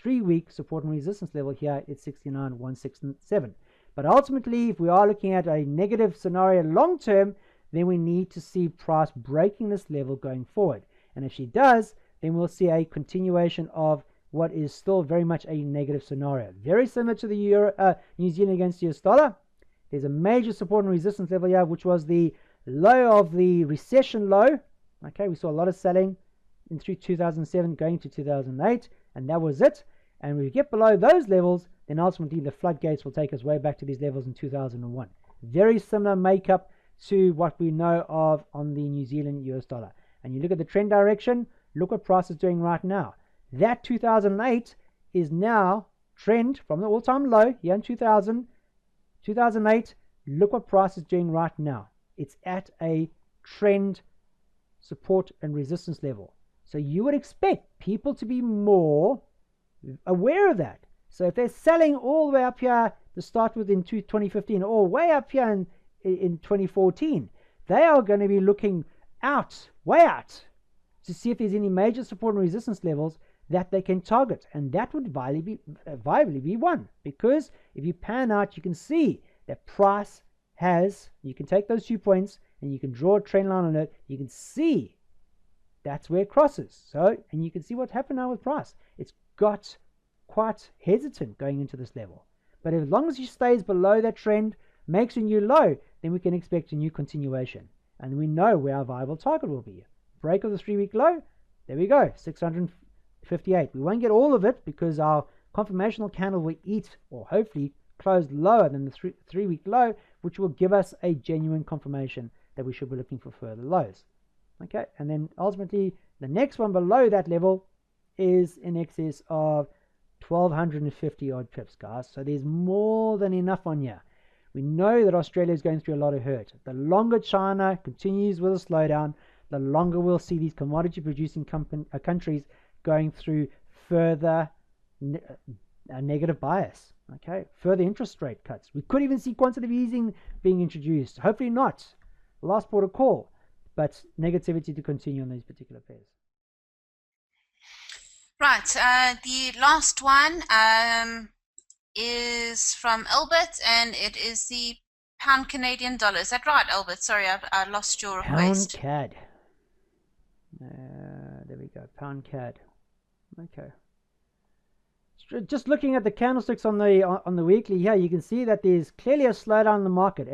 3-week support and resistance level here at 69,167. But ultimately, if we are looking at a negative scenario long term, then we need to see price breaking this level going forward. And if she does, then we'll see a continuation of what is still very much a negative scenario. Very similar to the New Zealand against the US dollar. There's a major support and resistance level here, which was the low of the recession low. Okay, we saw a lot of selling in through 2007 going to 2008, and that was it. And when we get below those levels, then ultimately the floodgates will take us way back to these levels in 2001. Very similar makeup to what we know of on the New Zealand US dollar. And you look at the trend direction, look what price is doing right now. That 2008 is now trend from the all-time low here in 2008. Look what price is doing right now. It's at a trend support and resistance level. So you would expect people to be more aware of that. So if they're selling all the way up here to start with in 2015 or way up here in 2014, they are going to be looking out, way out, to see if there's any major support and resistance levels that they can target. And that would viably be one. Because if you pan out, you can see that price has, you can take those 2 points and you can draw a trend line on it. You can see that's where it crosses. So, and you can see what's happened now with price. It's got quite hesitant going into this level. But as long as it stays below that trend, makes a new low, then we can expect a new continuation. And we know where our viable target will be. Break of the 3-week low, there we go, 658. We won't get all of it because our confirmational candle will eat, or hopefully close lower than the 3-week low, which will give us a genuine confirmation that we should be looking for further lows. Okay, and then ultimately the next one below that level is in excess of 1250 odd pips, guys. So there's more than enough on here. We know that Australia is going through a lot of hurt. The longer China continues with a slowdown, the longer we'll see these commodity producing countries going through further negative bias. Okay, further interest rate cuts. We could even see quantitative easing being introduced. Hopefully not. Last port of call, but negativity to continue on these particular pairs. Right, the last one is from Albert, and it is the pound Canadian dollar. Is that right, Albert? Sorry, I lost your request. Pound CAD. There we go, pound CAD. Okay. Just looking at the candlesticks on the weekly here, you can see that there's clearly a slowdown in the market,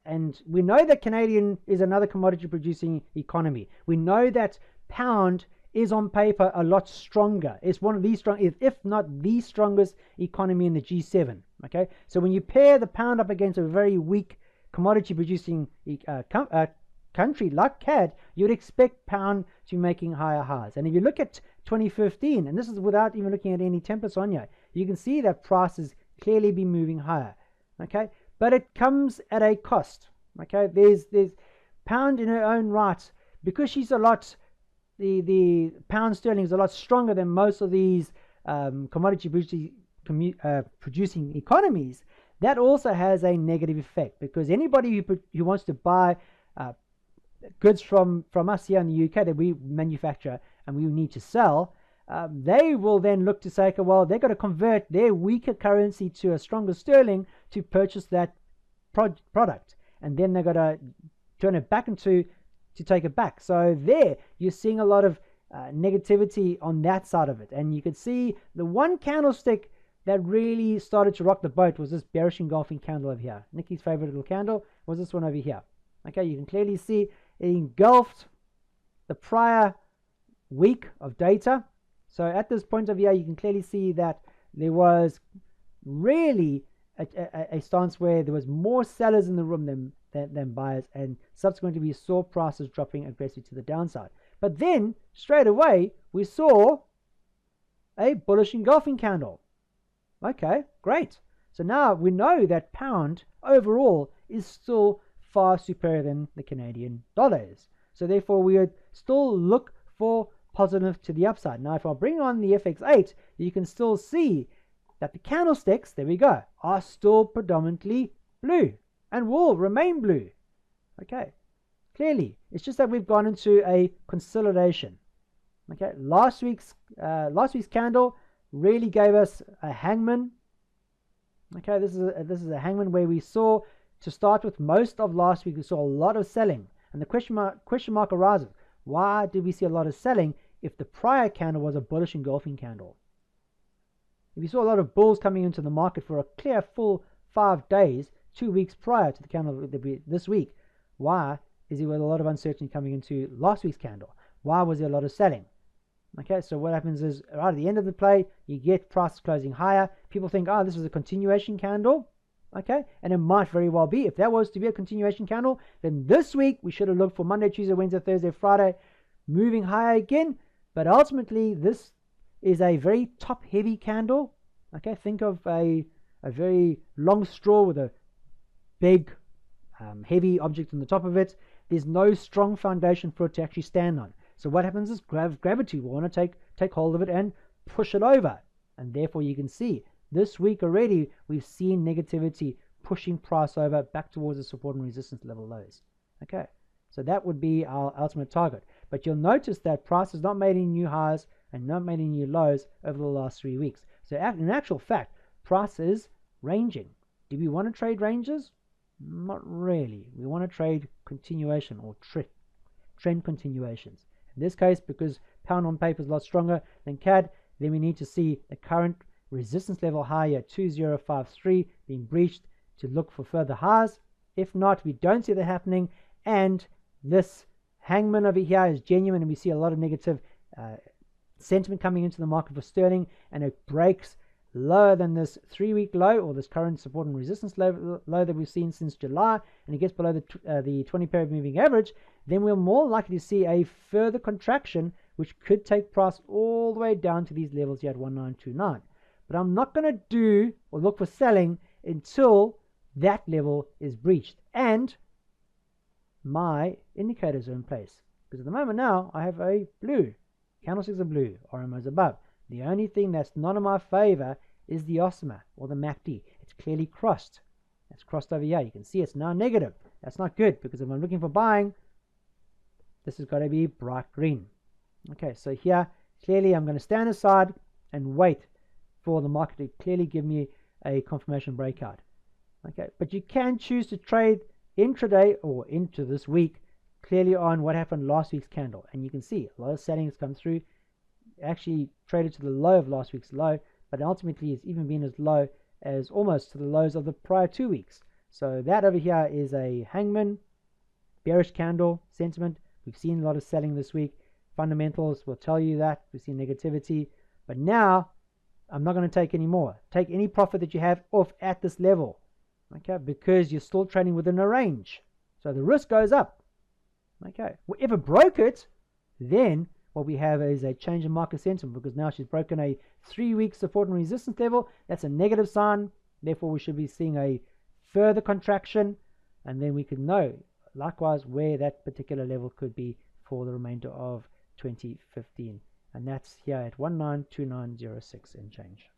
and we know that Canadian is another commodity producing economy. We know that pound is on paper a lot stronger. It's one of the strongest, if not the strongest economy in the G7. Okay, so when you pair the pound up against a very weak commodity producing country like CAD, you'd expect pound to be making higher highs. And if you look at 2015, and this is without even looking at any tempers on here, you can see that prices clearly be moving higher. Okay, but it comes at a cost. Okay, there's pound in her own right, because she's a lot, the pound sterling is a lot stronger than most of these commodity producing economies. That also has a negative effect, because anybody who wants to buy goods from us here in the UK that we manufacture and we need to sell, they will then look to say, okay, well, they've got to convert their weaker currency to a stronger sterling to purchase that product, and then they've got to turn it back to take it back. So there you're seeing a lot of negativity on that side of it. And you could see the one candlestick that really started to rock the boat was this bearish engulfing candle over here. Nikki's favorite little candle was this one over here. Okay, you can clearly see it engulfed the prior week of data. So at this point of view, you can clearly see that there was really a stance where there was more sellers in the room than buyers, and subsequently we saw prices dropping aggressively to the downside. But then straight away we saw a bullish engulfing candle. Okay, great. So now we know that pound overall is still far superior than the Canadian dollar is. So therefore we would still look for positive to the upside. Now if I bring on the FX8, you can still see that the candlesticks, there we go, are still predominantly blue and will remain blue. Okay, clearly it's just that we've gone into a consolidation. Okay, last week's candle really gave us a hangman. Okay, this is a hangman where we saw, to start with, most of last week we saw a lot of selling, and the question mark arises: why did we see a lot of selling if the prior candle was a bullish engulfing candle? If you saw a lot of bulls coming into the market for a clear full 5 days, 2 weeks prior to the candle this week. Why is there a lot of uncertainty coming into last week's candle? Why was there a lot of selling? Okay, so what happens is right at the end of the play, you get price closing higher. People think, oh, this is a continuation candle. Okay, and it might very well be. If that was to be a continuation candle, then this week we should have looked for Monday, Tuesday, Wednesday, Thursday, Friday, moving higher again. But ultimately, this is a very top-heavy candle. Okay, think of a very long straw with a big, heavy object on the top of it. There's no strong foundation for it to actually stand on. So what happens is gravity will want to take hold of it and push it over. And therefore you can see this week already we've seen negativity pushing price over back towards the support and resistance level lows. Okay, so that would be our ultimate target. But you'll notice that price has not made any new highs and not made any new lows over the last 3 weeks. So in actual fact, price is ranging. Do we want to trade ranges? Not really. We want to trade continuation or trend continuations. In this case, because pound on paper is a lot stronger than CAD, then we need to see the current resistance level high at 2053 being breached to look for further highs. If not, we don't see that happening, and this hangman over here is genuine, and we see a lot of negative sentiment coming into the market for sterling, and it breaks lower than this 3-week low or this current support and resistance low that we've seen since July, and it gets below the 20 period moving average, then we're more likely to see a further contraction, which could take price all the way down to these levels here at 1929. But I'm not going to do or look for selling until that level is breached and my indicators are in place. Because at the moment now I have a blue, candlesticks are blue, RMOs above. The only thing that's not in my favor is the OSMA or the MACD. It's clearly crossed. It's crossed over here. You can see it's now negative. That's not good, because if I'm looking for buying, this has got to be bright green. Okay, so here clearly I'm going to stand aside and wait for the market to clearly give me a confirmation breakout. Okay, but you can choose to trade intraday or into this week clearly on what happened last week's candle, and you can see a lot of selling has come through. Actually traded to the low of last week's low, but ultimately it's even been as low as almost to the lows of the prior 2 weeks. So that over here is a hangman, bearish candle sentiment. We've seen a lot of selling this week. Fundamentals will tell you that. We've seen negativity, but now I'm not going to take any more. Take any profit that you have off at this level, okay, because you're still trading within a range, so the risk goes up. Okay, well, if it broke it, then what we have is a change in market sentiment, because now she's broken a 3-week support and resistance level. That's a negative sign. Therefore, we should be seeing a further contraction, and then we can know likewise where that particular level could be for the remainder of 2015, and that's here at 192906 and change.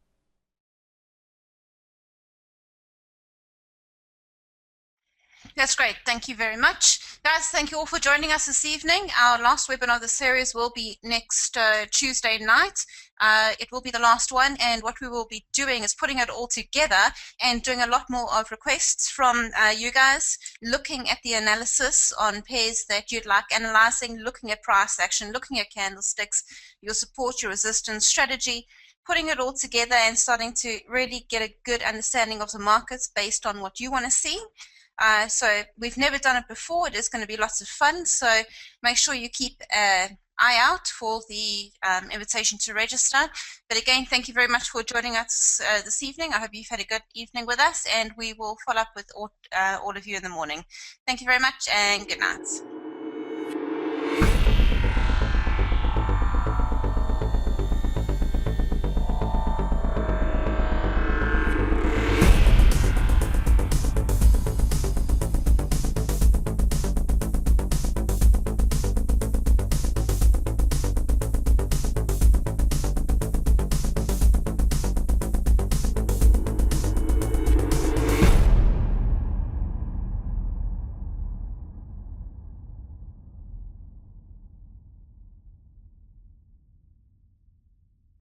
That's great. Thank you very much. Guys, thank you all for joining us this evening. Our last webinar of the series will be next Tuesday night. It will be the last one, and what we will be doing is putting it all together and doing a lot more of requests from you guys, looking at the analysis on pairs that you'd like analyzing, looking at price action, looking at candlesticks, your support, your resistance strategy, putting it all together and starting to really get a good understanding of the markets based on what you want to see. So we've never done it before. It is going to be lots of fun. So make sure you keep an eye out for the invitation to register. But again, thank you very much for joining us this evening. I hope you've had a good evening with us, and we will follow up with all of you in the morning. Thank you very much, and good night.